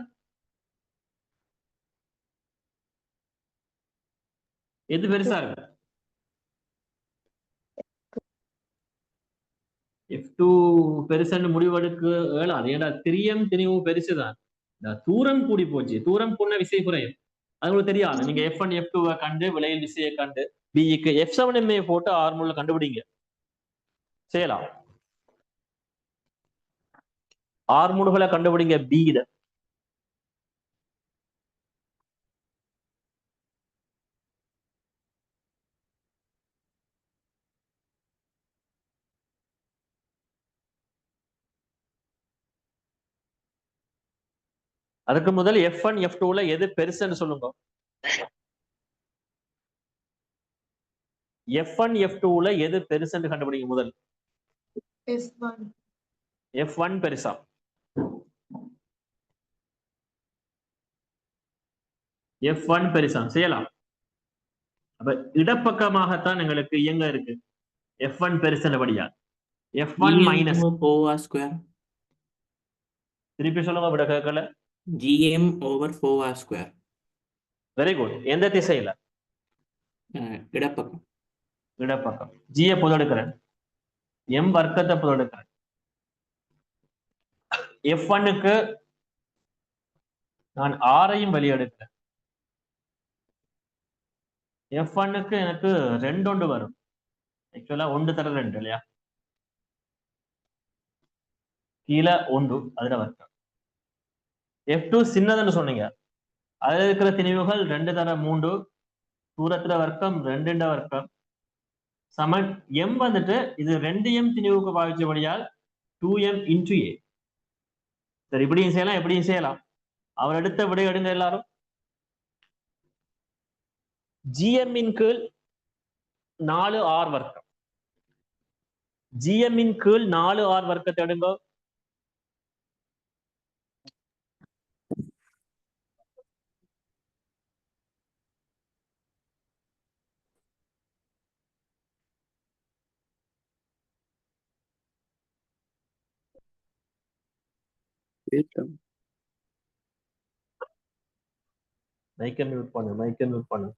எது பெருசா இருக்கு? F2 பெருசுன்னு முடிவெடுக்க இயலாது. ஏன்னா 3M திணிவு பெருசுதான். தூரம் கூடி போச்சு. தூரம் கூடின விசை குறையும். அது உங்களுக்கு தெரியாது. நீங்க F1 F2 கண்டு விளைவில் விசையை கண்டு B-க்கு F7MA போட்டு R முழு கண்டுபிடிங்க. செய்யலாம். R முழுகளை கண்டுபிடிங்க B இத. அதுக்கு முதல் F1 F2ல எது பெருசுன்னு சொல்லுங்க. F1 F2ல எது பெருசுன்னு கண்டுபிடிங்க முதல். F1 பெருசா? F1 பெருசா? செய்யலாம். அப்ப இடப்பக்கமாகத்தான் எங்களுக்கு இயங்க இருக்கு. F1 பெருசுன்றபடியா F1 மைனஸ் திருப்பி சொல்லுங்க. விட கேட்கல. GM over 4R square. Very good. எந்த திசையில? இடப்பக்கம். இடப்பக்கம். ஜியை பொது எடுக்கிறேன், எம் வர்க்கத்தை பொது எடுக்கிறேன். F1க்கு நான் ஆரையும் வெளியெடுக்கிறேன். F1க்கு எனக்கு 2 வரும். ஆக்சுவலா 1 தர 2 இல்லையா, கீழே 1 அதுல வர்க்கம். F2 சின்னதுன்னு சொன்னீங்க, அதுல இருக்கிற திணிவுகள் 2 தர 3, தூரத்துல வர்க்கம் 2 வர்க்கம் சமன் m வந்துட்டு இது 2m திணிவுக்கு பாவிச்சபடியால் 2m into a. சரி, இப்படியும் செய்யலாம் எப்படியும் செய்யலாம். அவர் எடுத்த விடை எடுங்க எல்லாரும். gm இன் கீழ் 4r வர்க்கம். gm இன் கீழ் 4r வர்க்கத்தை எடுங்க. மைக்க மியூட் பண்ணு.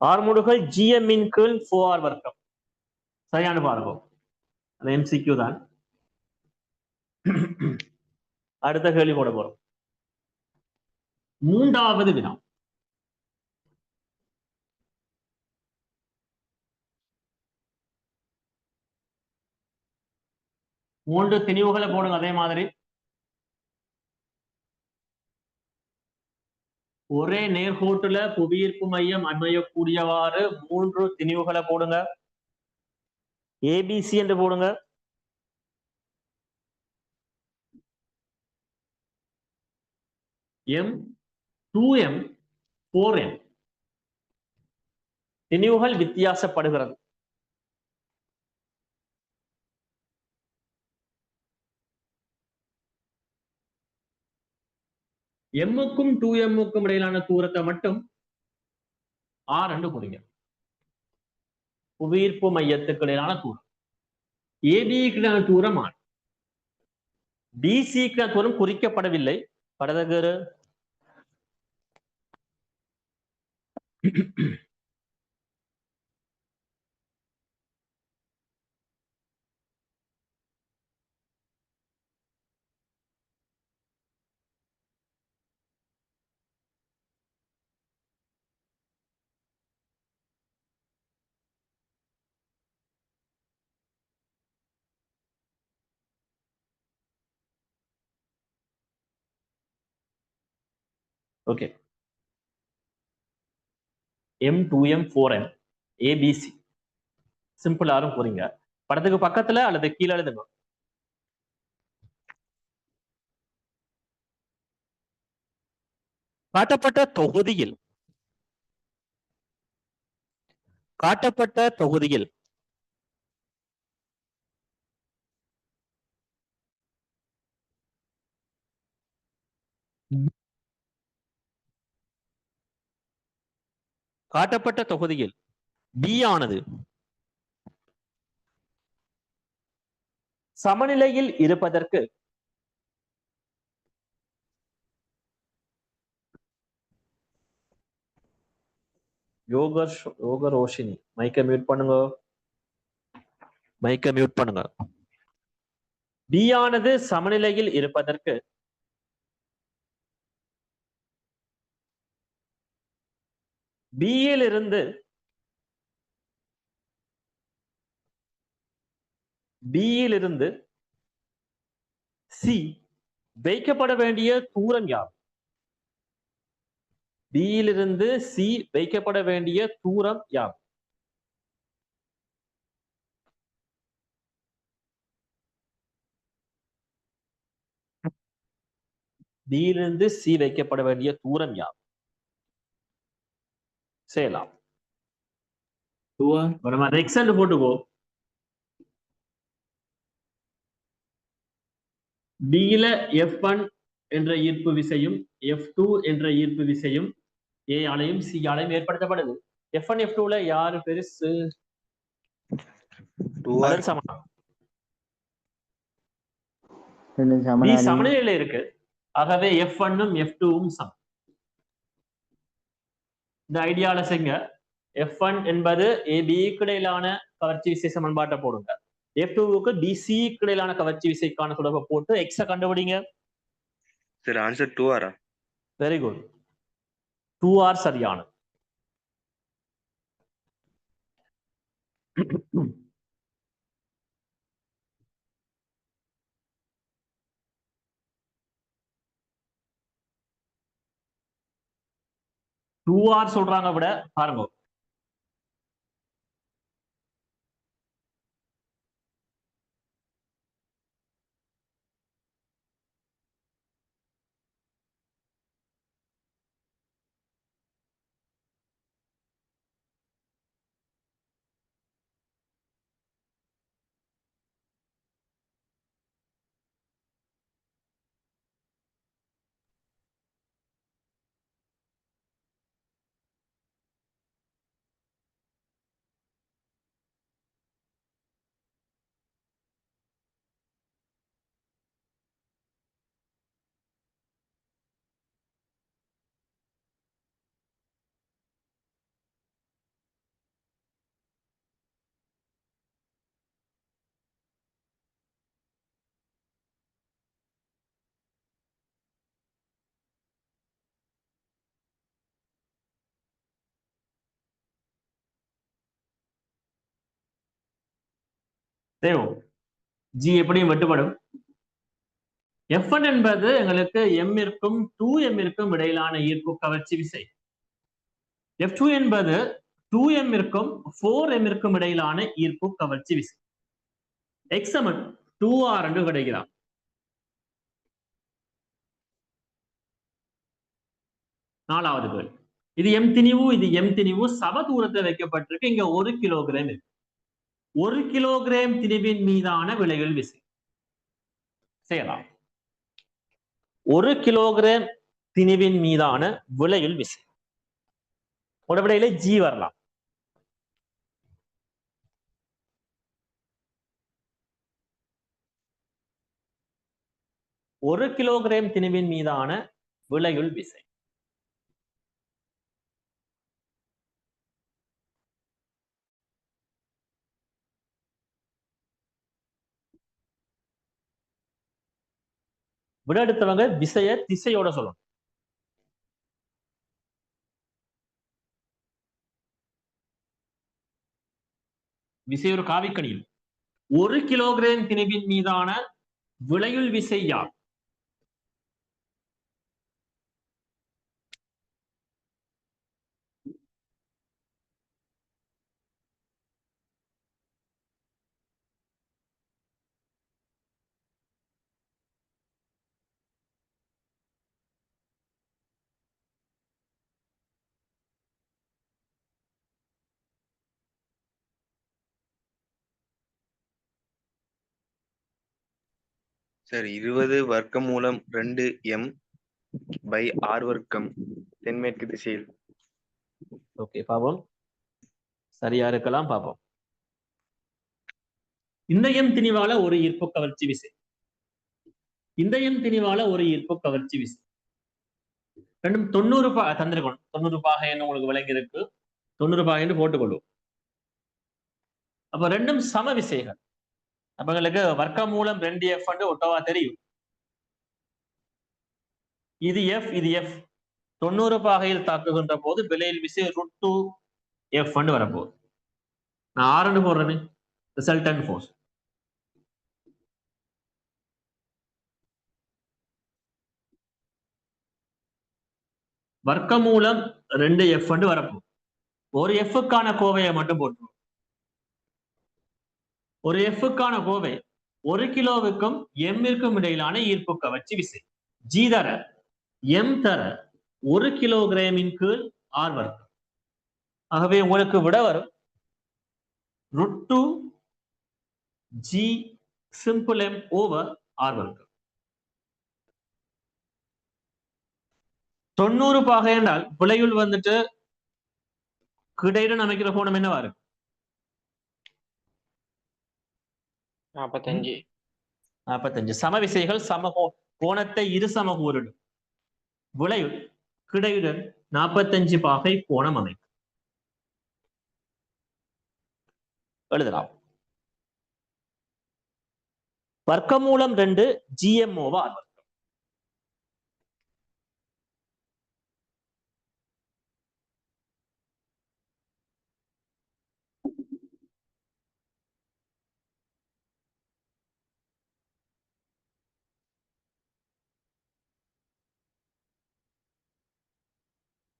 ஆர்முடுகள் gm இன் கீழ் 4r வர்க்கம். சரியான பாருங்க, அது MCQ தான். அடுத்த கேள்வி போட போறோம். 3வது வினா. மூன்று திணிவுகளை போடுங்க அதே மாதிரி. ஒரே நேர்கோட்டுல புவியீர்ப்பு மையம் அமையக்கூடியவாறு 3 திணிவுகளை போடுங்க. ABC என்று போடுங்க. M 2M 4M திணிவுகள் வித்தியாசப்படுகிறது. எம்முக்கும் 2Mக்கும் இடையிலான தூரத்தை மட்டும் R என்று குறிங்க. புவியீர்ப்பு மையத்துக்கு இடையிலான தூரம். ஏபிக்கு தூரம் R. BCக்கு தூரம் குறிக்கப்படவில்லை. படதகரு okay. M 2M 4M ABC சிம்பிளாரும் புரிங்க. படத்துக்கு பக்கத்துல அல்லது கீழே எழுதுங்க. காட்டப்பட்ட தொகுதியில் B ஆனது சமநிலையில் இருப்பதற்கு யோகரோஷினி மைக்க மியூட் பண்ணுங்க. B ஆனது சமநிலையில் இருப்பதற்கு B இலிருந்து C வைக்கப்பட வேண்டிய தூரம் யார்? B இலிருந்து C வைக்கப்பட வேண்டிய தூரம் யார்? பியிலிருந்து சி வைக்கப்பட வேண்டிய தூரம் யார்? செய்யலாம். 2R. எக்ஸ் என்று போட்டுக்கோ. பியில F1 என்ற ஈர்ப்பு விசையும் F2 என்ற ஈர்ப்பு விசையும் ஏ ஆலையும் சி ஆலையும் ஏற்படுத்தப்படுது. F1 F2ல யாரு பெருசு? 2R. சமம். ரெண்டும் B சமனானி. சமநிலையில இருக்கு. ஆகவே F1ம் F2ம் சமம். இந்த ஐடியால செய்ங்க. F1 என்பது ஏபிக்கு இடையிலான கவர்ச்சி விசை சமன்பாட்டை போடுங்க. F2க்கு BC இடையிலான கவர்ச்சி விசைக்கான தொடர்பை போட்டு எக்ஸ கண்டுபிடிங்க. Sir answer 2R. Very good. 2R சரியானது. டூ ஆர் சொல்றாங்க விட பாருங்க. ஜி எப்படியும் வெட்டுப்படும். F1 என்பது எங்களுக்கு M-ற்கும் 2M-ற்கும் இடையிலான ஈர்ப்பு கவர்ச்சி விசை. F2 என்பது 2M-ற்கும் 4M-ற்கும் இடையிலான ஈர்ப்பு கவர்ச்சி விசை. X சமன் 2R என்று கிடைக்கிறார். நாலாவது கேள்வி. இது M திணிவு, இது M திணிவு, சம தூரத்தை வைக்கப்பட்டிருக்கு. இங்க 1 கிலோகிராம் இருக்கு. 1 கிலோகிராம் திணிவின் மீதான விளைவு விசை செய்யலாம். 1 கிலோகிராம் திணிவின் மீதான விளைவில் விசை உடனடியிலே ஜி வரலாம். ஒரு கிலோகிராம் திணிவின் மீதான விளையுள் விசை. விட எடுத்தவங்க விசைய திசையோட சொல்லணும். விசை ஒரு காவிக்கணியில் 1 கிலோகிராம் திணிவின் மீதான விளையுள் விசை யார்? சார் 20 வர்க்கமூலம் 2M by R வர்க்கம் தென்மேற்கு திசையில். ஓகே, பாப்போம். சரியா இருக்கலாம், பாப்போம். இந்த எம் திணிவால ஒரு ஈர்ப்பு கவர்ச்சி விசை, இந்த எம் திணிவால ஒரு ஈர்ப்பு கவர்ச்சி விசை. ரெண்டும் 90 தந்திருக்கணும். 90 பாகை என்ன உங்களுக்கு விளங்கி இருக்கு. 90 பாகை என்று போட்டுக்கொள்ளும். அப்ப ரெண்டும் சம விசைகள். அப்ப எங்களுக்கு வர்க்கமூலம் 2F ஒட்டவா தெரியும். இது F, இது F. 90 பாகையில் தாக்குகின்ற போது விலையில் விசை √2F வரப்போகுது. நான் 6 போடுறேன். ரிசல்டன்ட் ஃபோர்ஸ் வர்க்கமூலம் 2F வரப்போகுது. ஒரு F-க்கான கோவையை மட்டும் போட்டுருவோம். ஒரு F-க்கான கோவை 1 கிலோவுக்கும் M-ற்கும் இடையிலான ஈர்ப்பு கவர்ச்சி விசை G தர m தர 1 கிலோகிராமின் கீழ் r வர்க்கம். ஆகவே உங்களுக்கு விட வரும் √2 g simple m over r வர்க்கம். 90 பாகை என்றால் விளையுள் வந்துட்டு கிடையுடன் அமைக்கிற கோணம் என்னவா இருக்கு? 45. 45. சம விசைகள் சம கோணத்தை இரு சமகூறிடும். விளையுள் கிடையுடன் 45 பாகை கோணம் அமைக்கும். எழுதலாம். வர்க்கமூலம் 2 gm over r வர்க்கம்.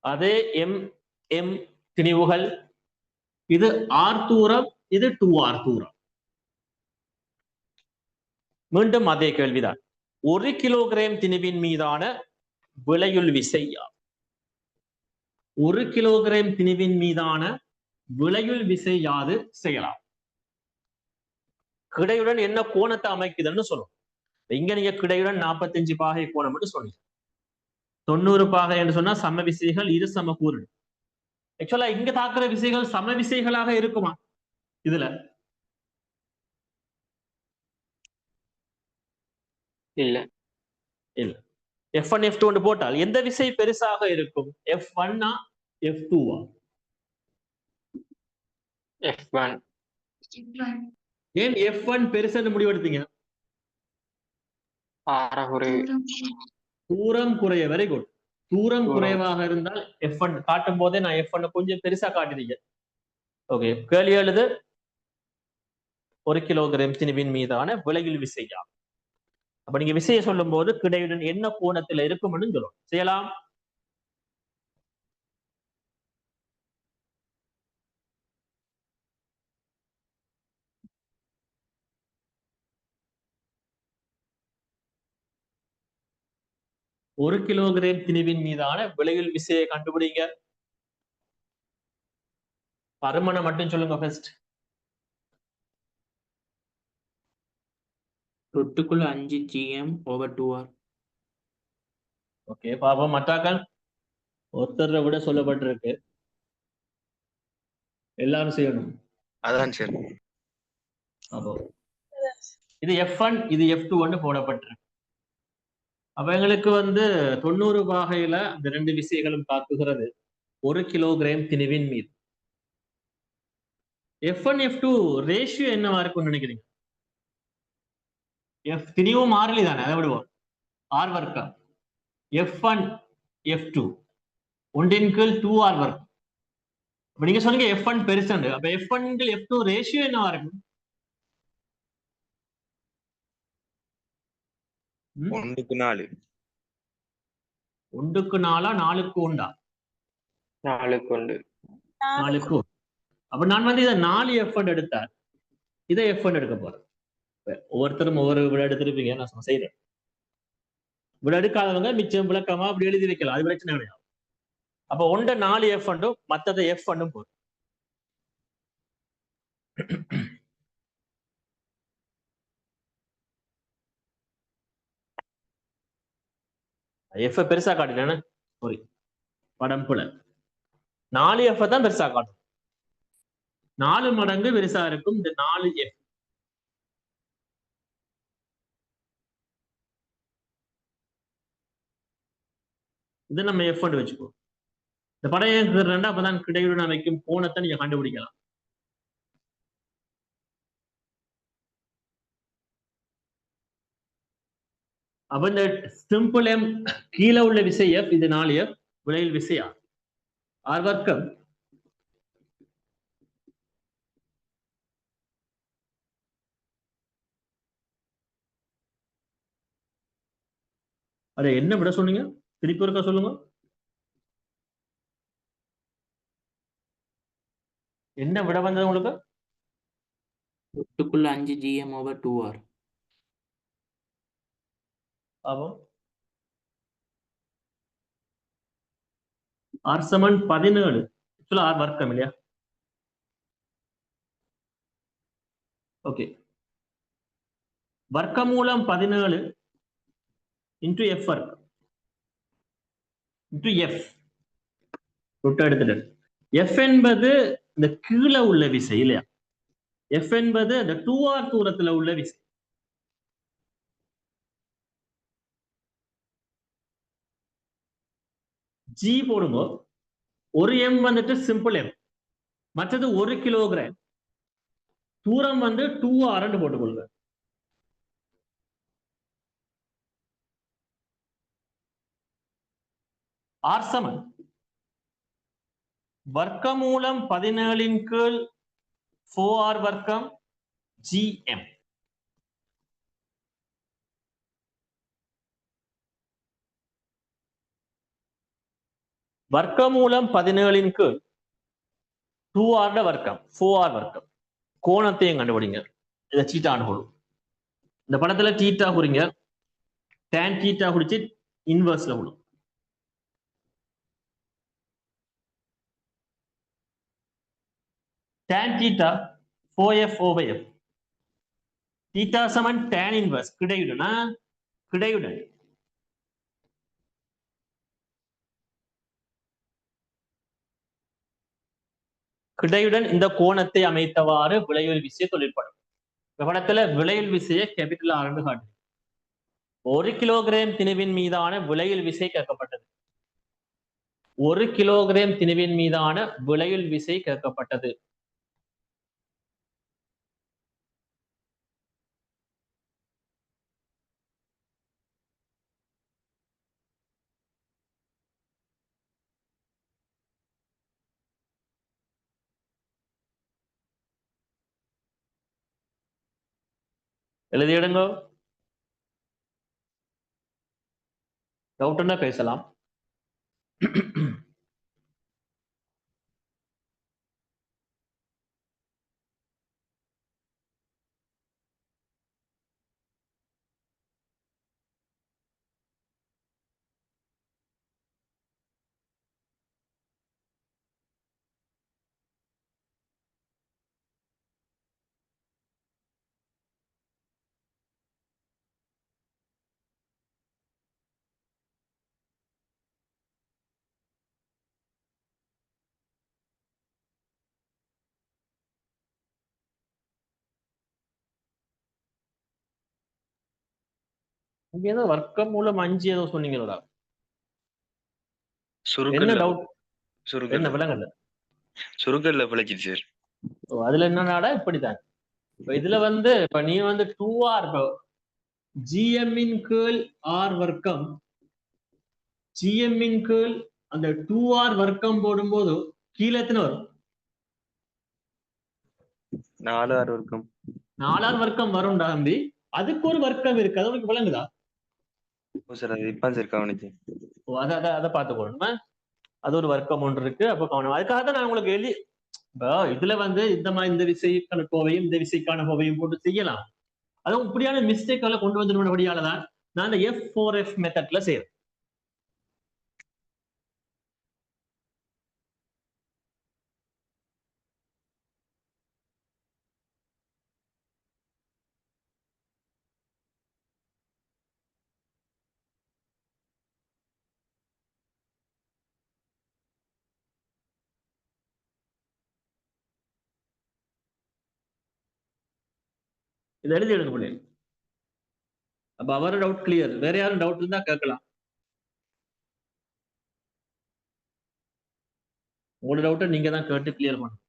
அதே m திணிவுகள், இது r தூரம், இது 2r தூரம். மீண்டும் அதே கேள்விதான். 1 கிலோகிராம் திணிவின் மீதான விளையுள் விசை யார்? 1 கிலோகிராம் திணிவின் மீதான விளையுள் விசை யாது செய்யலாம். கிடையுடன் என்ன கோணத்தை அமைக்குதுன்னு சொல்லும். இங்க நீங்க கிடையுடன் 45 பாகை கோணம் என்று சொன்னீங்க. 90 பாகை என்று சொன்னா சம விசைகள் இரு சமகூறு. ஆக்சுவலா இங்க தாக்குற விசைகள் சம விசைகளாக இருக்குமா? இதுல இல்ல. இல்ல. F1 F2 போட்டால் எந்த விசை பெருசாக இருக்கும்? F1 F2 F1. ஏன் F1 பெருசுன்னு முடிவெடுத்தீங்க? தூரம் குறைய. Very good. தூரம் குறைவாக இருந்தால் F1 காட்டும் போதே நான் F1 கொஞ்சம் பெருசா காட்டினீங்க. ஓகே, கேள்வி எழுது. 1 கிலோகிராம் திணிவின் மீதான விளையுள் விசையா? அப்ப நீங்க விசையை சொல்லும் போது கிடையுடன் என்ன கோணத்துல இருக்கும்னு சொல்லும். செய்யலாம். ஒரு கிலோகிராம் திணிவின் மீதான விளையுள் விசையை கண்டுபிடிங்க. பருமனை மட்டும் சொல்லுங்க ஃபர்ஸ்ட். ரொட்டுக்குள்ள 5 gm over 2r. ஓகே, பாப்போம். மற்றாக்கள் ஒருத்தரை விட சொல்லப்பட்டிருக்கு. எல்லாரும் செய்யணும். அதான் சார். அப்போ இது F1, இது F2 போடப்பட்டிருக்கு. அப்ப எங்களுக்கு 90 பாகையில அந்த ரெண்டு விசைகளும் தாக்குகிறது 1 கிலோகிராம் திணிவின் மீது. F1 F2 ரேஷியோ என்னவா இருக்கும்னு நினைக்கிறீங்க? திணிவு மாறிலி தானே, அதை விடுவோம். R வர்க்கம் F1 F2 ஒன்றின் கீழ் 2R வர்க்கம். அப்ப நீங்க சொன்னீங்க F1 பெருசு. அப்ப F1 F2 ரேஷியோ என்னவா இருக்கும்? 1:4. 1:4 4:1? 4:1. 4:1. அப்ப நான் இதை 4 F1 எடுத்தார், இதை F1 எடுக்க போறேன். ஒவ்வொருத்தரும் ஒவ்வொரு விட எடுத்திருப்பீங்க, நான் செய்யறேன். விட எடுக்காதவங்க மிச்சம் விளக்கமா அப்படி எழுதி வைக்கலாம், அது பிரச்சனை கிடையாது. அப்ப 4 F1 மத்ததை F1 போதும். F பெருசா காட்டினேன்னு சாரி, படம் புல 4 F தான் பெருசா காட்டும். 4 மடங்கு பெருசா இருக்கும் இந்த 4 F. இதை நம்ம F1 வச்சுக்கோ. இந்த படம் அப்பதான் கிடையுடன் அமைக்கும் கோணத்தை நீங்க கண்டுபிடிக்கலாம். அப்ப இந்த சிம்பிள் M கீழே உள்ள விசை F, இது 4 F, விளையில் விசை R. R வர்க்கம் அட என்ன விட சொன்னீங்க? திருப்பி இருக்க சொல்லுங்க. என்ன விட வந்தது உங்களுக்கு? ரொட்டுக்குள்ள 5 gm over 2r. ஆமா, r சமன் 17 ஆக்சுவலா r வர்க்கம் இல்லையா? ஓகே, வர்க்கமூலம் 17 இன்டு எஃப் வர்க்கம் இன்டு எஃப் தொட்டு எடுத்துட்டு எஃப் என்பது இந்த கீழே உள்ள விசை இல்லையா? எஃப் என்பது அந்த 2r தூரத்துல உள்ள விசை. ஜி போடுங்க. ஒரு எம் வந்துட்டு சிம்பிள் எம், மற்றது 1 கிலோகிராம். தூரம் வந்து 2r போட்டுக்கொள்ளுங்க. ஆர் சமன் வர்க்கமூலம் 17 கீழ் 4r வர்க்கம் gm. வர்க்கமூலம் 17 கீழ் 2r வர்க்கம் 4r வர்க்கம். கோணத்தையும் கண்டுபிடிங்க. இதை சீட்டான்னு போடும். இந்த படத்துல தீட்டா குறிங்க, tan தீட்டா குறிச்சு இன்வெர்ஸ்ல விடும். tan theta 4f over f. theta சமன் tan inverse கிடையுடனா கிடையுடன். கிடையுடன் இந்த கோணத்தை அமைத்தவாறு விளைவில் விசையை தொழிற்படும். இந்த படத்துல விளைவில் விசையை கேபிட்டல் ஆர் காட்டு. 1 கிலோகிராம் திணிவின் மீதான விளைவில் விசை கேட்கப்பட்டது. 1 கிலோகிராம் திணிவின் மீதான விளைவில் விசை கேட்கப்பட்டது. எழுதிடுங்க. டவுட்னா பேசலாம். இங்க ஏதோ வர்க்கம் மூலம் 5 ஏதோ சொன்னீங்களா? என்ன சுருக்கல்ல டவுட்? என்ன சுருக்கல்ல விளங்கல? சுருக்கல்ல பிழைச்சிச்சு சார். அதுல என்னடா இப்படித்தான். இப்ப இதுல வந்து இப்ப நீ வந்து 2r gm இன் கீழ் r வர்க்கம் gm இன் கீழ் அந்த 2r வர்க்கம் போடும்போது கீழே எத்தனை வரும்? 4r இருக்கும். 4r வர்க்கம் வரும்டா தம்பி. அதுக்கு ஒரு வர்க்கம் இருக்கு, அது உனக்கு விளங்குதா? சார் அது இப்ப சார் கவனிச்சு. அதை பார்த்துக்கணும். அது ஒரு வர்க்கம் ஒன்று இருக்கு, அப்ப கவனம். அதுக்காக தான் நான் உங்களுக்கு எழுதி இதுல வந்து இந்த மாதிரி இந்த விசைக்கான கோவையும் இந்த விசைக்கான கோவையும் போட்டு செய்யலாம். அதுவும் இப்படியான மிஸ்டேக்களை கொண்டு வந்துடும்படியாலதான் நான் இந்த F4F மெத்தட்ல செய்யறேன். இதை எழுதி எடுக்க முடியும். அப்ப அவரோட டவுட் கிளியர். வேற யாரும் டவுட் இருந்தா கேட்கலாம். உங்களோட டவுட்டை நீங்க தான் கேட்டு கிளியர் பண்ணணும்.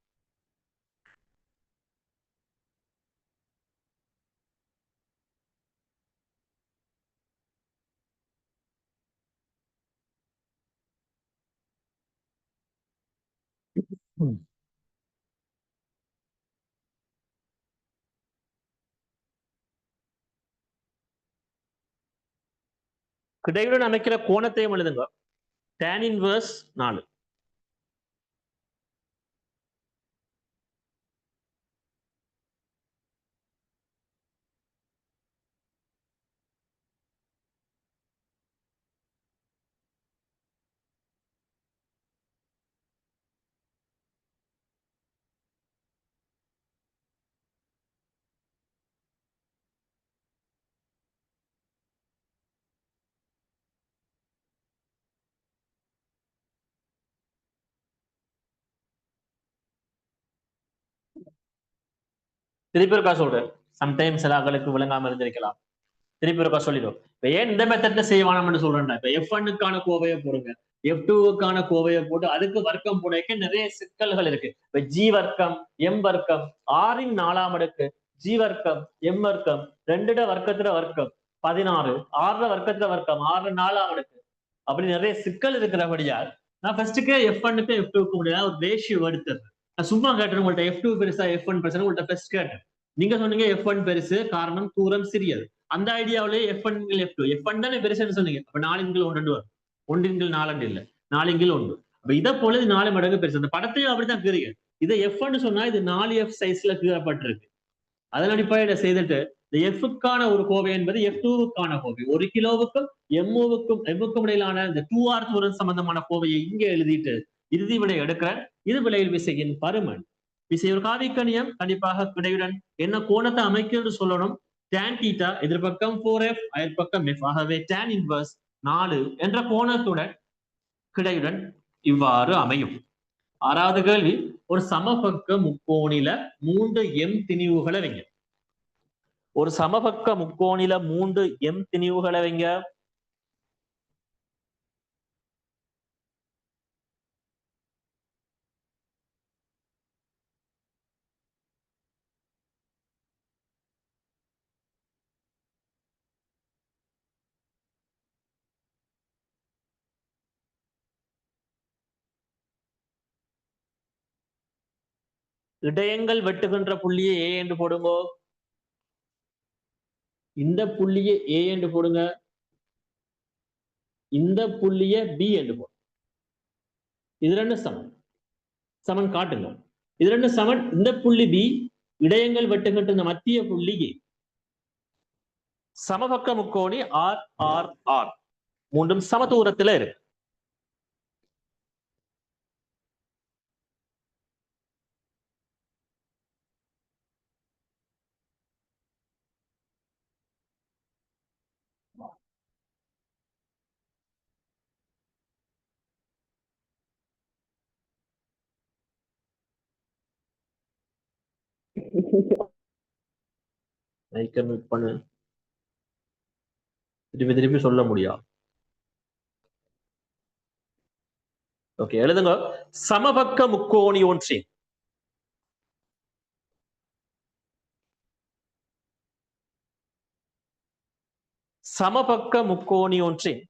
கிடையுடன் அமைக்கிற கோணத்தையும் எழுதுங்க. tan inverse 4. திருப்பி இருக்கா சொல்றேன். சம்டைம்ஸ் சிலாக்களுக்கு விளங்காம இருந்திருக்கலாம். திருப்பி இருக்கா சொல்லிடும். இப்ப ஏன் இந்த மெத்தட்ல செய்வானு சொல்றேன்னா, இப்ப F1க்கான கோவையை போடுங்க, F2க்கான கோவையை போட்டு அதுக்கு வர்க்கம் போடுறதுக்கு நிறைய சிக்கல்கள் இருக்கு. இப்ப G வர்க்கம், M வர்க்கம், R இன் 4ஆம் அடுக்கு, G வர்க்கம், M வர்க்கம், 2 வர்க்கத்துல வர்க்கம் 16, 6 வர்க்கத்துல வர்க்கம் 6 4ஆம் அடுக்கு, அப்படி நிறைய சிக்கல் இருக்கிறபடியால் நான் ஃபர்ஸ்ட்டுக்கு F1க்கு F2க்கு முடியாது ஒரு ரேஷியோ எடுத்துறேன். நான் சும்மா கேட்டேன் உங்கள்ட்ட F2 பெருசா F1 பெருசா உங்கள்ட்ட ஃபர்ஸ்ட் கேட்டேன். நீங்க சொன்னீங்க F1 பெருசு, காரணம் தூரம் சிறியது. அந்த ஐடியாவிலே F1 F2 F1 தானே பெருசுன்னு சொன்னீங்க. அப்ப 4 வரும். 1 இல்ல 4 அப்ப இதை போல 4 மடங்கு பெருசு. அந்த படத்தையும் அப்படித்தான் கீறீங்க. இதை F1 சொன்னா இது 4F சைஸ்ல கீறப்பட்டிருக்கு. அதன் அடிப்படையில செய்துட்டு இந்த F-க்கான ஒரு கோவை என்பது F2க்கான கோவை. 1 கிலோவுக்கும் M-க்கும் இடையிலான இந்த 2R தூரம் சம்பந்தமான கோவையை இங்க எழுதிட்டு இறுதி விடை எடுக்கிறேன். இது விளைவில் விசையின் பருமன். விசை ஒரு காவிக்கணியம் கண்டிப்பாக கிடையுடன் என்ன கோணத்தை அமைக்கிறது சொல்லணும். tan θ எதிர்பக்கம் 4F அயற்பக்கம் F. ஆகவே tan இன்வர்ஸ் 4 என்ற கோணத்துடன் கிடையுடன் இவ்வாறு அமையும். 6வது கேள்வி, ஒரு சமபக்க முக்கோணில 3 M திணிவுகளை வைங்க. ஒரு சமபக்க முக்கோணில 3 M திணிவுகளை வைங்க. இடையங்கள் வெட்டுகின்ற புள்ளியை A என்று போடுங்க. இந்த புள்ளியை A என்று போடுங்க. இந்த புள்ளியை B என்று போடுங்க. இது 2 சமன். சமன் காட்டுங்க. இது 2 சமன். இந்த புள்ளி B, இடையங்கள் வெட்டுகின்ற இந்த மத்திய புள்ளி A. சமபக்க முக்கோணி R R R மூன்றும் சமதூரத்துல இருக்கு. பண்ணு. திருப்பி சொல்ல முடியாது. ஓகே, எழுதுங்க. சமபக்க முக்கோணி ஒன்றின் சமபக்க முக்கோணி ஒன்றின்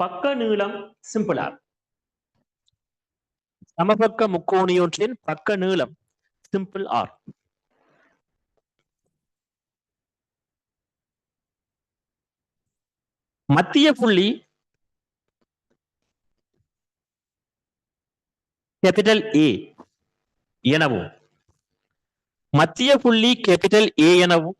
பக்க நீளம் சிம்பிள் ஆர். சமபக்க முக்கோணி ஒன்றின் பக்க நீளம் சிம்பிள் ஆர். மத்திய புள்ளி கேபிட்டல் A எனவும் மத்திய புள்ளி கேபிட்டல் A எனவும்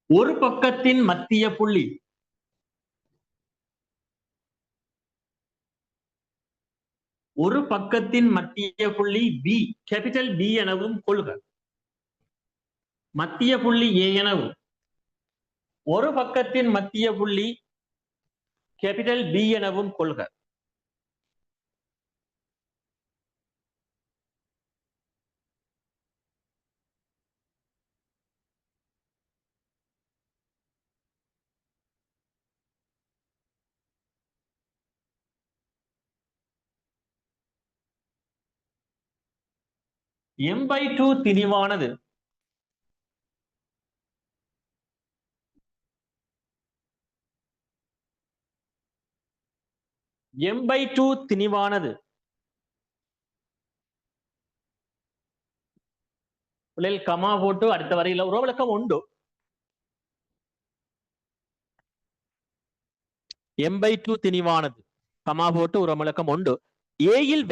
ஒரு பக்கத்தின் மத்திய புள்ளி B கேபிட்டல் B எனவும் கொள்க. மத்திய புள்ளி A எனவும் ஒரு பக்கத்தின் மத்திய புள்ளி கேபிட்டல் B எனவும் கொள்க. M/2 திணிவானது M/2 திணிவானது கமா போட்டு அடுத்த வரையில ஒரு விளக்கம் உண்டு. M/2 திணிவானது கமா போட்டு ஒரு விளக்கம் உண்டு. ஏயில்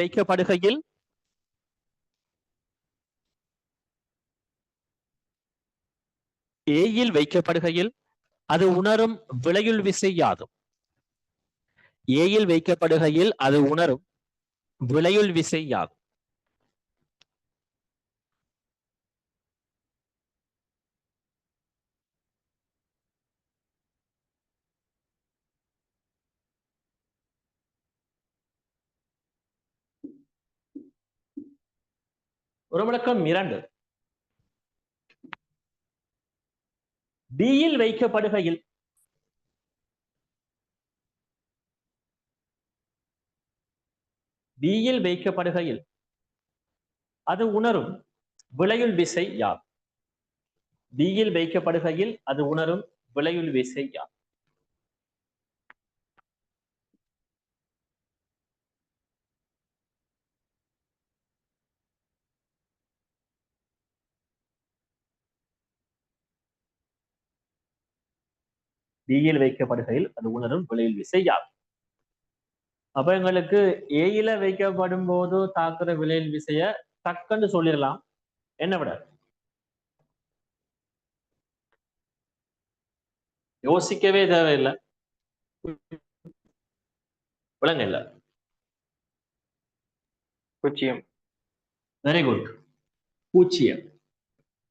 வைக்கப்படுகையில் அது உணரும் விளையுள் விசை யாதும். ஏயில் வைக்கப்படுகையில் அது உணரும் விளையுள் விசை யாதும். ஒரு விளக்கம் 2. Bயில் வைக்கப்படுகையில் அது உணரும் விளையுள் விசை யார்? Bயில் வைக்கப்படுகையில் அது உணரும் விளையுள் விசை யார்? Bயில் வைக்கப்படுகையில் அது உணரும் விளையுள் விசை யார்? அப்ப எங்களுக்கு ஏயில வைக்கப்படும் போது தாக்குற விளையுள் விசைய டக்குன்னு சொல்லிடலாம். என்ன விட யோசிக்கவே தேவையில்லை. விளங்க இல்ல. பூஜ்ஜியம். Very good. பூஜ்ஜியம்.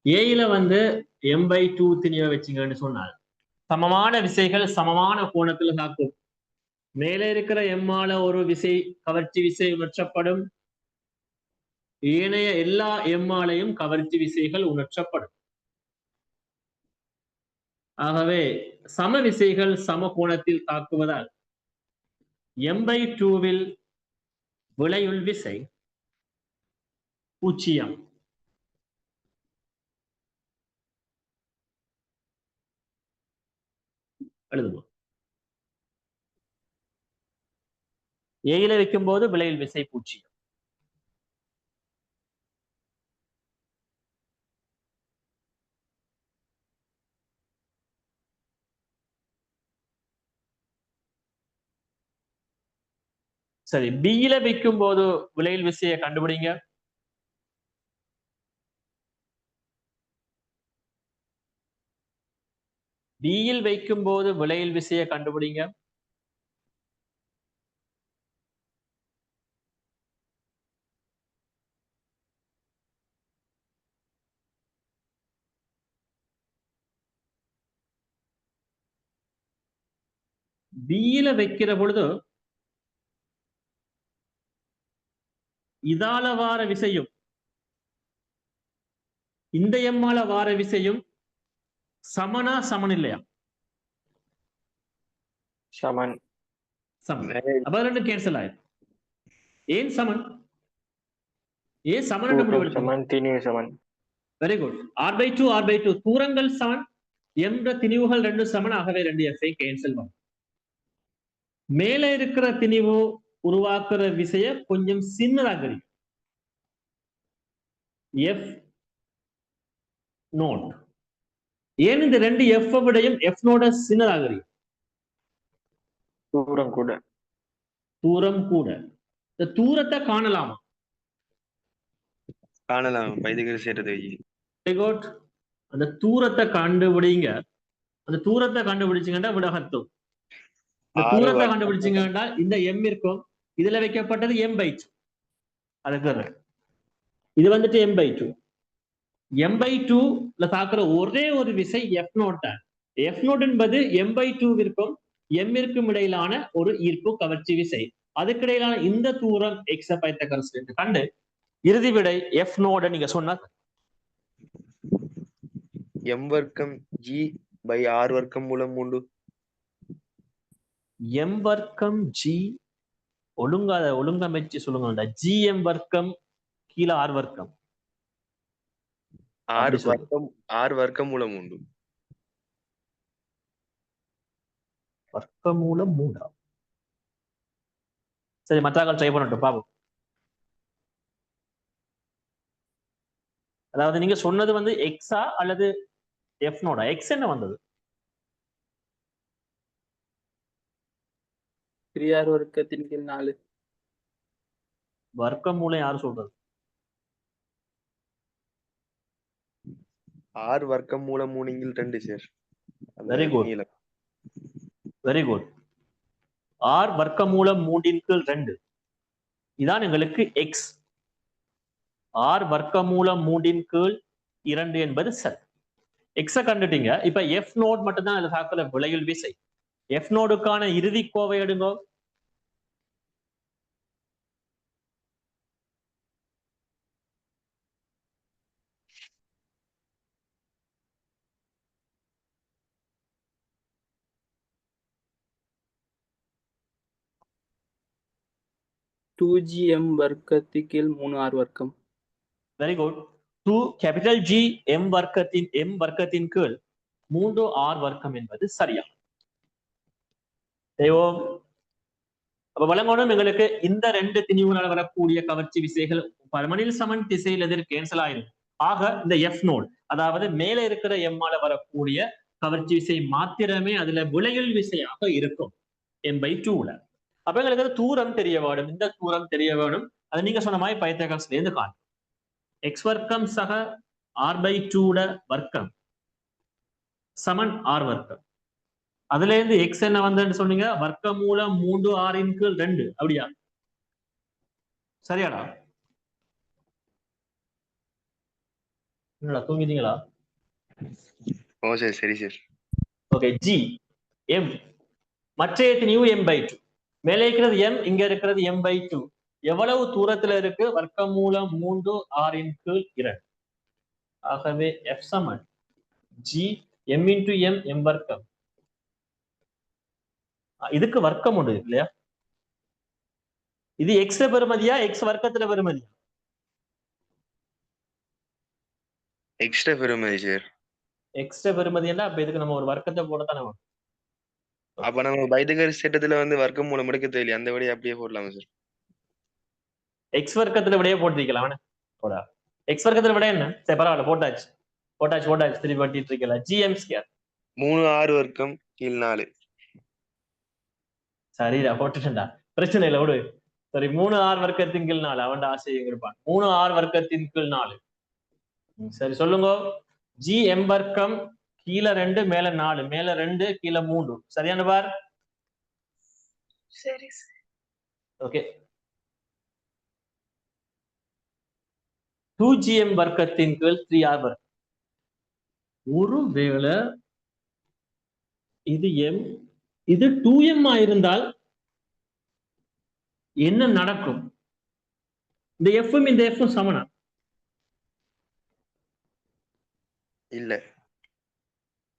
ஏயில m/2 திணிவை வச்சுங்கன்னு சொன்னார். சமமான விசைகள் சமமான கோணத்தில் தாக்கும். மேலே இருக்கிற எம்மால ஒரு விசை கவர்ச்சி விசை உணர்த்தப்படும். ஏனைய எல்லா எம்மாலையும் கவர்ச்சி விசைகள் உணர்த்தப்படும். ஆகவே சம விசைகள் சம கோணத்தில் தாக்குவதால் m/2வில் விளையுள் விசை 0. எழுதுவோம். ஏயில வைக்கும் போது விளையுள் விசை 0. சரி, பியில வைக்கும் போது விளையுள் விசையை கண்டுபிடிங்க. பியில் வைக்கும் போது விளையுள் விசையை கண்டுபிடிங்க. பியில வைக்கிற பொழுது இதால வார விசையும் இந்த எம்மால வார விசையும் சமனா சமன் இல்லையா? சமன். சமன். அப்ப ரெண்டு கேன்சல் ஆயிடும். ஏன் சமன்? ஏன் சமன்? சமன், திணிவு சமன். Very good. r/2 தூரங்கள் சமன், என்ற திணிவுகள் ரெண்டு சமன். ஆகவே 2 f கேன்சல் பண்ணும். மேல இருக்கிற திணிவு உருவாக்குற விசைய கொஞ்சம் சின்னதாக f நோட். ஏன் இந்த 2 f விடையும் f நோட சின்னதாக தூரம் கூட. தூரம் கூட. இந்த தூரத்தை காணலாமா? காணலாம். வைதிகர் சேர்றது. Very good. அந்த தூரத்தை கண்டுபிடிங்க. அந்த தூரத்தை கண்டுபிடிச்சிங்கன்னா விடகத்தும். இந்த தூரத்தை கண்டுபிடிச்சிங்கன்னா இந்த m இருக்கும். இதுல வைக்கப்பட்டது m/2. அதுக்கு இது m/2. m/2ல தாக்குற ஒரே ஒரு விசை f நோட். f நோட் என்பது m/2விற்கும் m-ற்கும் இடையிலான ஒரு ஈர்ப்பு கவர்ச்சி விசை. அதுக்கிடையிலான இந்த தூரம் x பைத்தகரஸ் என்று கண்டு இறுதி விடை f நோட நீங்க சொன்ன m வர்க்கம் g/r வர்க்கம் மூலம் 3. m வர்க்கம் g ஒழுங்கமைச்சு சொல்லுங்க. gm வர்க்கம் கீழே r வர்க்கம். r வர்க்கம் மூலம் 3. வர்க்கமூலம் 3. சரி, மற்றாக்கள் ட்ரை பண்ணட்டும் பாபு. அதாவது நீங்க சொன்னது எக்ஸா அல்லது எஃப் நோடா? எக்ஸ் என்ன வந்தது? 3r வர்க்கத்தின் கீழ் 4. வர்க்கமூலம் யாரு சொல்றது? r வர்க்கம் மூலம் 3 இல் 2 sir. Very good. Very good. r வர்க்கமூலம் 3 இன் கீழ் 2 இதான் எங்களுக்கு எக்ஸ். r வர்க்கமூலம் 3 இன் கீழ் 2 என்பது சரி. எக்ஸ கண்டுட்டீங்க. இப்ப எஃப் நோட் மட்டும் தான் இதுல தாக்கல விளையுள் விசை. எஃப் நோடுக்கான இறுதி கோவை எடுங்க. 2gm வர்க்கத்தின் கீழ் 3r வர்க்கம். Very good. 2 capital G m வர்க்கத்தின் கீழ் 3r வர்க்கம் என்பது சரியா? செய்வோம். அப்ப வழங்கணும் எங்களுக்கு இந்த ரெண்டு திணிவுகளால் வரக்கூடிய கவர்ச்சி விசைகள் பரமனில் சமன் திசையில் எதிர் கேன்சல் ஆயிரும். ஆக இந்த எஃப் நோட் அதாவது மேல இருக்கிற எம்மால வரக்கூடிய கவர்ச்சி விசை மாத்திரமே அதுல விளையுள் விசையாக இருக்கும் m/2ல. அப்ப எங்களுக்கு தூரம் தெரிய வேணும். இந்த தூரம் தெரிய வேணும். அது நீங்க சொன்ன மாதிரி பைத்தகரஸ்ல இருந்து காணும். எக்ஸ் வர்க்கம் சக r/2ட வர்க்கம் சமன் r வர்க்கம். அதுல இருந்து எக்ஸ் என்ன வந்ததுன்னு சொன்னீங்க? வர்க்க மூலம் 3r இன் கீழ் 2 அப்படியா? சரியாடா? என்னடா தூங்கிட்டீங்களா? ஓ சார், சரி சார். ஓகே. ஜி எம் மற்றைய திணிவு m/2. மேலே இருக்கிறது m, இங்க இருக்கிறது m/2. எவ்வளவு தூரத்துல இருக்கு? வர்க்க மூலம் 3r இன் கீழ் 2. ஆகவே f சமன் g m into m m வர்க்கம். இதுக்கு வர்க்கம் உண்டு இல்லையா? இது எக்ஸ் பெருமதியா எக்ஸ் வர்க்கத்துல பெருமதியா? எக்ஸ்ட்ரா பெருமதி சார். எக்ஸ்ட்ரா பெருமதியா? அப்ப இதுக்கு நம்ம ஒரு வர்க்கத்தை போடத்தானே வேணும். அப்ப நம்ம பைத்தகரஸ் சட்டத்துல வந்து வர்க்கம் மூலம் எடுக்க தெரியல, அந்த வழியை அப்படியே போடலாமா சார்? எக்ஸ் வர்க்கத்துல விடையே போட்டிருக்கலாம். போடா எக்ஸ் வர்க்கத்துல விட என்ன? சரி பரவாயில்ல, போட்டாச்சு போட்டாச்சு போட்டாச்சு. திருப்பி வட்டிட்டு இருக்கல. ஜிஎம் ஸ்கேர் 3r வர்க்கம் கீழ் 4. சரிடா, போட்டுட்டா, பிரச்சனை இல்லை, விடு. சரி, 3r வர்க்கத்தின் கீழ் 4 அவன் ஆசையை இருப்பான். 3r வர்க்கத்தின் கீழ் 4. சரி சொல்லுங்க. ஜி எம் வர்க்கம் கீழே 2 மேல 4, மேல 2 கீழே 3. சரியான பார்? சரி சார். ஓகே. 2gm வர்க்கத்தின் கீழ் 3r வர்க்கம். ஒருவேளை இது m இது 2m ஆயிருந்தால் என்ன நடக்கும்? இந்த f இந்த f சமனா? இல்ல.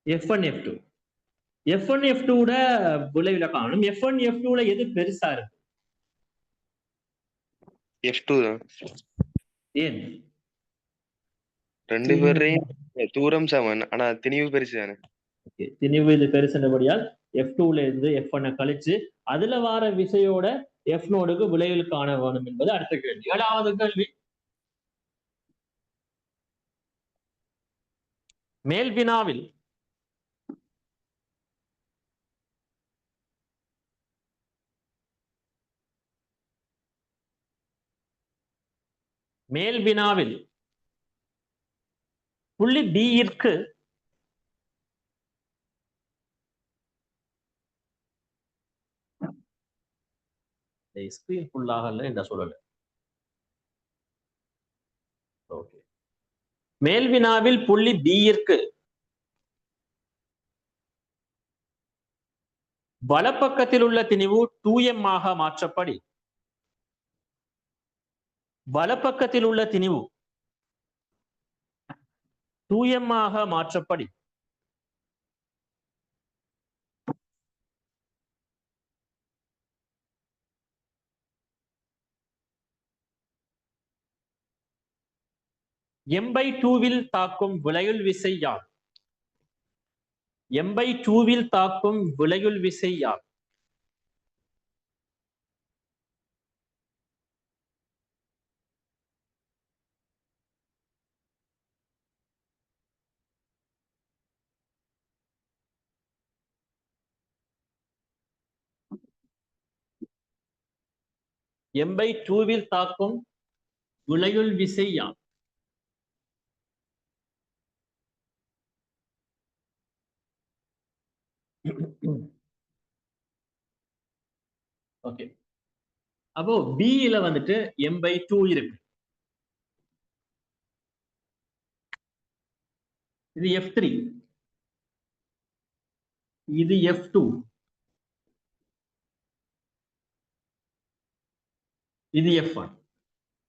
f1 f2 f1 f2 ட விளைவுல காணும். f1 f2 ல எது பெருசா இருக்கு? f2 தான். ஏன்? ரெண்டு பேரையும் தூரம் சமன், ஆனா திணிவு பெருசு தானே. திணிவு இது பெருசுன்றபடியால் f2 ல இருந்து f1 கழிச்சு அதுல வார விசையோட f நோடுக்கு விளைவில் காண வேணும் என்பது அடுத்த கேள்வி. 7வது கேள்வி. மேல் வினாவில் புள்ளி B ற்கு ஸ்கிரீன் ஃபுல்லாக என்ற சொல்லல. ஓகே. மேல் வினாவில் புள்ளி B ற்கு வலப்பக்கத்தில் உள்ள திணிவு 2m ஆக மாற்றப்படி வலப்பக்கத்தில் உள்ள திணிவு 2m ஆக மாற்றப்படி m/2வில் தாக்கும் விளையுள் விசை யார்? m/2வில் தாக்கும் விளையுள் விசை யார்? m/2வில் தாக்கும் விளையுள் விசை யார்? ஓகே. அப்போ B-ல வந்துட்டு m/2 இருக்கு. இது f3, இது f2, இது f1.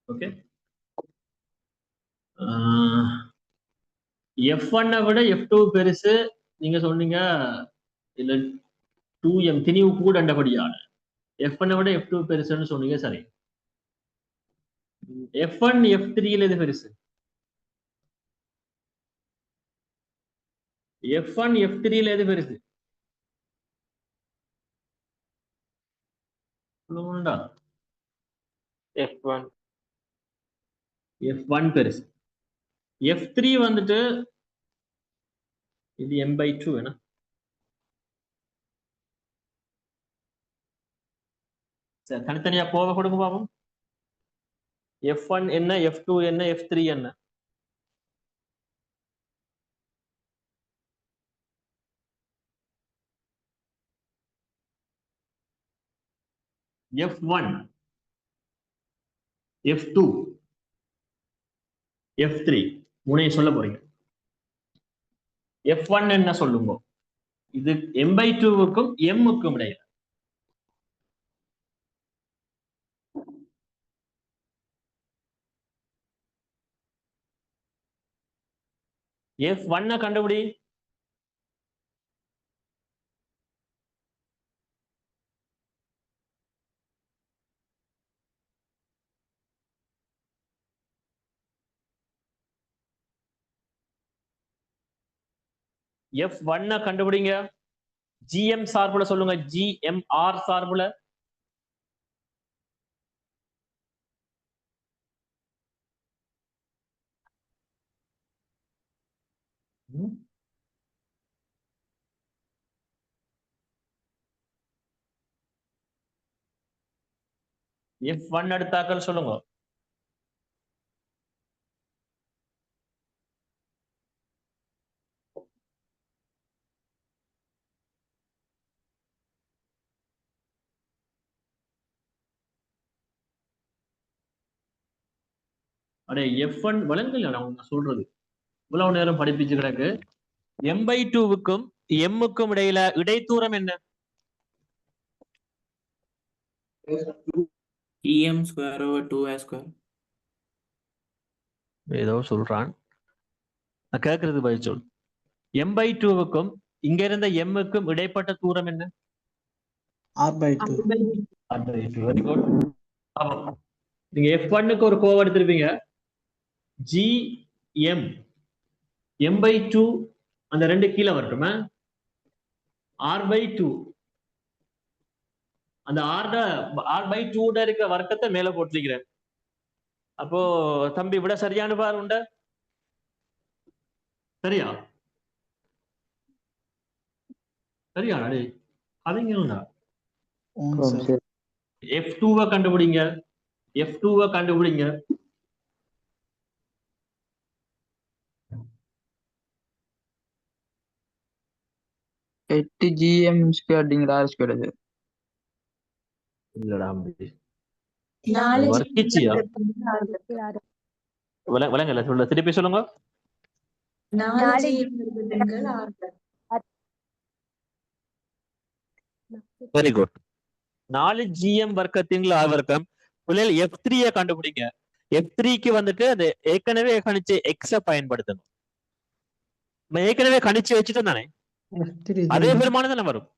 ஓகே. f1 விட f2 பெருசு நீங்க சொன்னீங்க. இல்ல 2m திணிவு கூடண்டபடியான f1 விட f2 பெருசுன்னு சொன்னீங்க. சரி, F1 F3ல எது பெருசு? F1 F3ல எது பெருசு? சொல்லுங்கடா. F1 F1 பெருசு. F3 வந்துட்டு இது m/2 என்ன? சரி, தனித்தனியா போக கொடுங்க பாப்போம். F1 என்ன, F2 என்ன, F3 என்ன? F1, F2, F3 மூணையும் சொல்ல போறீங்க. F1 என்ன சொல்லுங்க? இது m/2க்கும் m-க்கும் இடையில. F1 கண்டுபிடி. F1 கண்டுபிடிங்க. GM சார்புல சொல்லுங்க. GMR சார்புல. F1 எடுத்தாக்கள் சொல்லுங்க. அடே F1 வழங்கல நான் சொல்றது. இவ்வளவு நேரம் படிப்பிச்சு கிடக்கு. m/2க்கும் m-க்கும் இடையில இடைத்தூரம் என்ன? EM square over 2A square. ஏதோ சொல்றான். நான் கேட்கறது பதில் சொல். m/2க்கும் இங்க இருந்த m-க்கும் இடைப்பட்ட தூரம் என்ன? R/2. Very good. நீங்க F1க்கு ஒரு கோவம் எடுத்திருப்பீங்க. GM m/2 அந்த ரெண்டு கீழே வரட்டுமா? R/2 அந்த R/2 இருக்க வர்க்கத்தை மேல போட்டிருக்கிறேன். அப்போ தம்பி விட சரியான பாரு உண்ட? சரியா? சரியா? அதுங்களா F2 கண்டுபிடிங்க. F2 கண்டுபிடிங்க. GM square டிங்கிற R square அது. இல்லடா வர்க்கிச்சியா? விளங்கல, சொல்ல திருப்பி சொல்லுங்க. Very good. 4 GM வர்க்கத்தின் R வர்க்கம். F3 கண்டுபிடிங்க. F3க்கு வந்துட்டு அது ஏற்கனவே கணிச்ச X பயன்படுத்தணும். ஏற்கனவே கணிச்சு வச்சுட்டு தானே அதே பெருமானம் தானே வரும்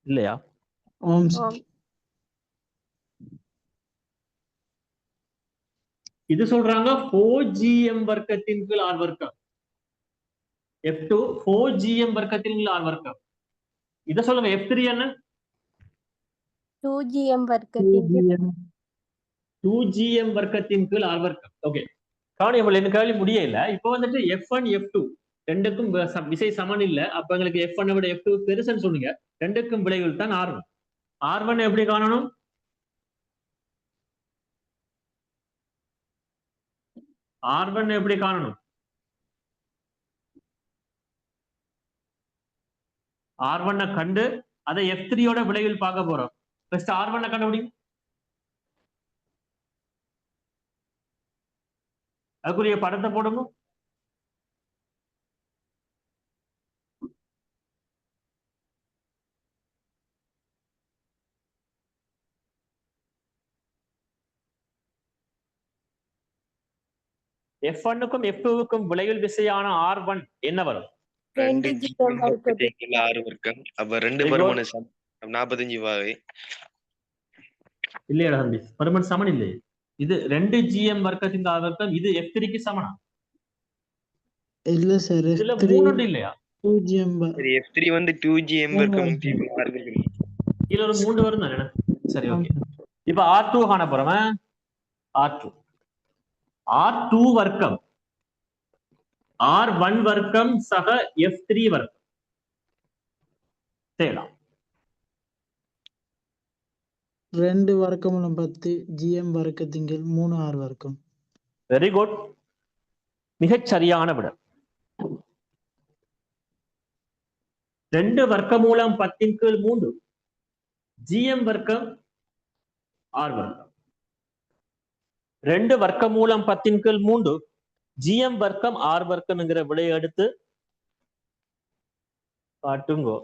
இல்லையா? இது சொல்றாங்க 4GM வர்க்கத்தின் கீழ் R வர்க்கம். F2 4GM வர்க்கத்தின் கீழ் R வர்க்கம். இத சொல்லுங்க. F3 என்ன? 2GM வர்க்கத்தின் கீழ் 2GM வர்க்கத்தின் கீழ் R வர்க்கம். ஓகே, கவனியங்கள் என்ன கேள்வி முடியல. இப்போ வந்துட்டு F1 F2 ரெண்டுக்கும் விசை சமன் இல்ல. அப்ப எங்களுக்கு F1 விட F2 பெருசுன்னு சொன்னீங்க. ரெண்டுக்கும் விளைவில் தான் R1. R1 எப்படி காணணும்? R1 எப்படி காணணும்? R1 கண்டு அதை F3யோட விளைவில் பார்க்க போறோம். ஃபர்ஸ்ட் R1 கண்டுபிடிங்க. அதுக்குரிய படத்தை போடுங்க. F1க்கும் F2க்கும் விளைவில் விசையான R1 என்ன வரும்? 2GM வர்க்கத்தின் R வர்க்கம். அப்ப 2 பருமன் 45 வாகை. இல்லையா தம்பி, பருமன் சமன் இல்லையே. இது 2gm வர்க்கத்தின் ஆர் வர்க்கம், இது f3க்கு சமனா? இல்ல சார், இதுல F3 3 இல்லையா? 2gm சரி F3 வந்து 2gm வர்க்கம் இருக்கு. இதுல ஒரு 3 வரும் தானே? சரி, ஓகே. இப்ப R2 காண போறோம். R2 வர்க்கம் R1 வர்க்கம் சக F3 வர்க்கம் செய்யலாம். 2 வர்க்கமூலம் 10 gm வர்க்கத்தின் கீழ் 3r வர்க்கம். வெரி குட், மிகச் சரியான விட. 2 வர்க்கமூலம் 10 கீழ் 3 gm வர்க்கம் r வர்க்கம். 2 வர்க்கமூலம் 10 கீழ் 3 gm வர்க்கம் r வர்க்கம் என்கிற விடையை எடுத்து காட்டுங்கோ.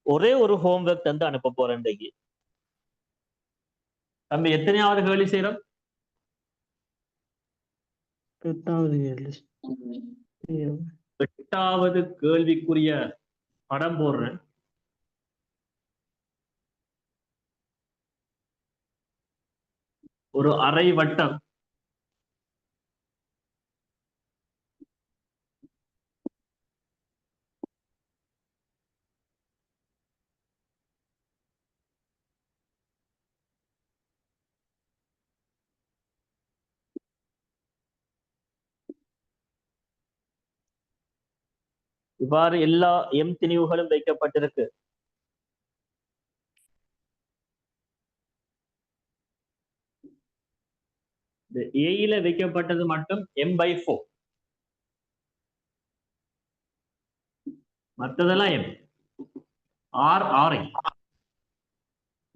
ஒரே ஒரு ஹோம்ஒர்க் தந்து அனுப்ப போறேன் இன்றைக்கு. தம்பி எத்தனையாவது கேள்வி செய்யறோம்? 8வது கேள்வி. 8வது கேள்விக்குரிய படம் போடுறேன். ஒரு அரை வட்டம் இவ்வாறு எல்லா எம் திணிவுகளும் வைக்கப்பட்டிருக்கு. ஏயில வைக்கப்பட்டது மட்டும் m/4, மற்றதெல்லாம் m. r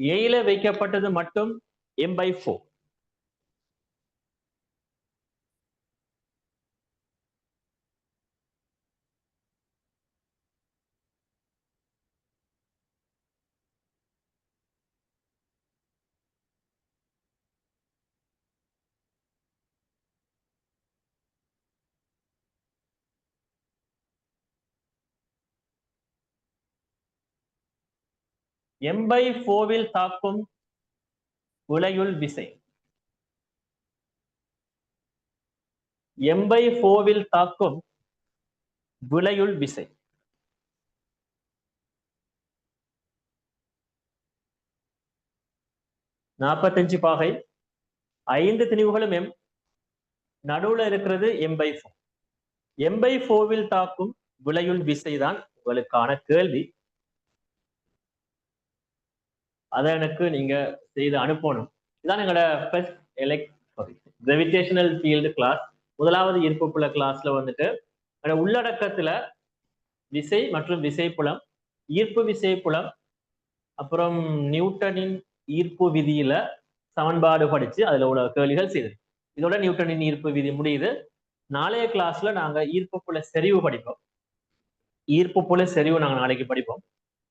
ஏயில வைக்கப்பட்டது மட்டும் m/4. m/4 தாக்கும் விளையுள் விசை. m/4 தாக்கும் விளையுள் விசை. நாற்பத்தஞ்சு பாகை, 5 திணிவுகளும் m, நடுவுல இருக்கிறது m/4. m/4 தாக்கும் விளையுள் விசைதான் உங்களுக்கான கேள்வி. அதை எனக்கு நீங்க செய்து அனுப்பணும். இதான் எங்களோட ஃபர்ஸ்ட் கிராவிடேஷனல் ஃபீல்டு கிளாஸ். முதலாவது ஈர்ப்புப்புல கிளாஸ்ல வந்துட்டு உள்ளடக்கத்துல விசை மற்றும் விசைப்புலம், ஈர்ப்பு விசைப்புலம், அப்புறம் நியூட்டனின் ஈர்ப்பு விதியில சமன்பாடு படிச்சு அதுல உள்ள கேள்விகள் செய்தது. இதோட நியூட்டனின் ஈர்ப்பு விதி முடியுது. நாளைய கிளாஸ்ல நாங்க ஈர்ப்புப்புல செறிவு படிப்போம். ஈர்ப்புப்புல செறிவு நாங்க நாளைக்கு படிப்போம்.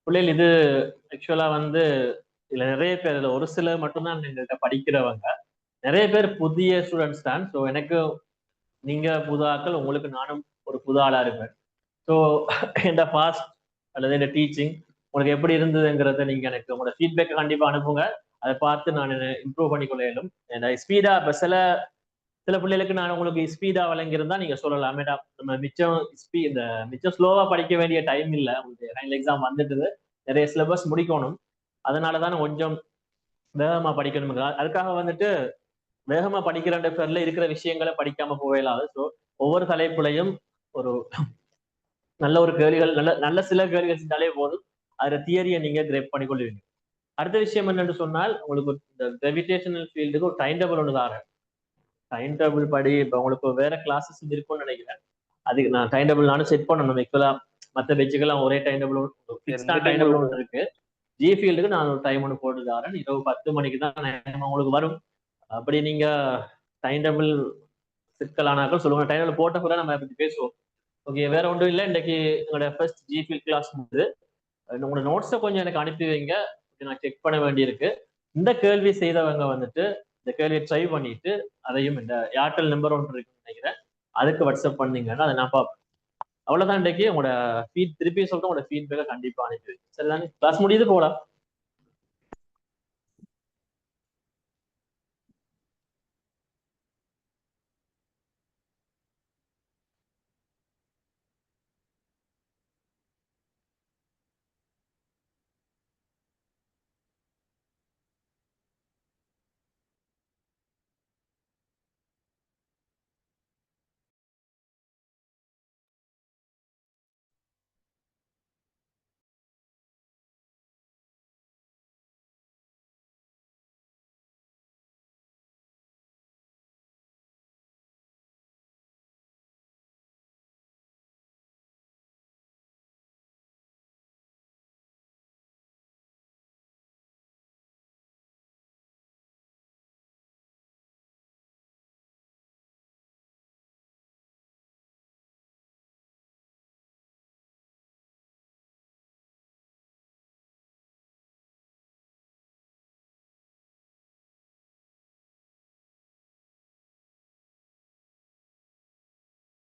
பிள்ளைகள் இது ஆக்சுவலா வந்து இதுல நிறைய பேர், இதுல ஒரு சிலர் மட்டும்தான் எங்கள்கிட்ட படிக்கிறவங்க. நிறைய பேர் புதிய ஸ்டூடெண்ட்ஸ் தான். ஸோ எனக்கு நீங்க புது ஆட்கள், உங்களுக்கு நானும் ஒரு புது ஆளா இருப்பேன். ஸோ இந்த ஃபாஸ்ட் அல்லது இந்த டீச்சிங் உங்களுக்கு எப்படி இருந்ததுங்கிறத நீங்க எனக்கு உங்களோட ஃபீட்பேக்கை கண்டிப்பா அனுப்புங்க. அதை பார்த்து நான் இம்ப்ரூவ் பண்ணிக்கொள்ளும். ஸ்பீடா இப்போ சில பிள்ளைகளுக்கு நான் உங்களுக்கு ஸ்பீடா வழங்கியிருந்தா நீங்க சொல்லலாம், மேடம் நம்ம மிச்சம் ஸ்லோவா படிக்க வேண்டிய டைம் இல்லை, உங்களுக்கு ஃபைனல் எக்ஸாம் வந்துட்டுது, நிறைய சிலபஸ் முடிக்கணும், அதனாலதான் கொஞ்சம் வேகமா படிக்கணும். அதுக்காக வந்துட்டு வேகமா படிக்கிற பேர்ல இருக்கிற விஷயங்களை படிக்காம போகலாது. ஸோ ஒவ்வொரு தலைப்புலையும் ஒரு நல்ல ஒரு கேள்விகள், நல்ல சில கேள்விகள் செஞ்சாலே போதும், அதுல தியரியை நீங்க கிரேப் பண்ணிக்கொள்வீங்க. அடுத்த விஷயம் என்னன்னு சொன்னால், உங்களுக்கு இந்த கிராவிடேஷனல் ஃபீல்டுக்கு ஒரு டைம் டேபிள் ஒன்று தாரேன். டைம் டேபிள் படி இப்போ உங்களுக்கு வேற கிளாஸஸ் இருக்கும்னு நினைக்கிறேன். அதுக்கு நான் டைம் டேபிள் நானும் செட் பண்ணணும். ஆக்சுவலா மற்ற பெஞ்சுக்கெல்லாம் ஒரே டைம் டேபிள் ஒன்று இருக்கு. ஜி ஃபீல்டுக்கு நான் ஒரு டைம் ஒன்று போட்டு தாரேன். இரவு 10 மணிக்கு தான் உங்களுக்கு வரும். அப்படி நீங்க டைம் டேபிள் சிக்கலானாக்கள் சொல்லுங்க. டைம் டேபிள் போட்ட கூட நம்ம பத்தி பேசுவோம். ஓகே, வேற ஒன்றும் இல்லை. இன்னைக்கு எங்களோட ஃபர்ஸ்ட் ஜி ஃபீல்ட் கிளாஸ் வந்து உங்களோட நோட்ஸை கொஞ்சம் எனக்கு அனுப்பி வைங்க, நான் செக் பண்ண வேண்டியிருக்கு. இந்த கேள்வி செய்தவங்க வந்துட்டு இந்த கேள்வியை ட்ரை பண்ணிட்டு அதையும் இந்த ஏர்டெல் நம்பர் ஒன்று இருக்குன்னு நினைக்கிறேன், அதுக்கு வாட்ஸ்அப் பண்ணீங்கன்னா அதை நான் பார்ப்பேன். அவ்வளவுதான். இன்றைக்கு உங்களோட திருப்பி சொல்லிட்டு உங்களோட ஃபீட்பேக்கை கண்டிப்பா அனுப்பி வைங்க. சரிதானே? கிளாஸ் முடியுது, போகலாம்.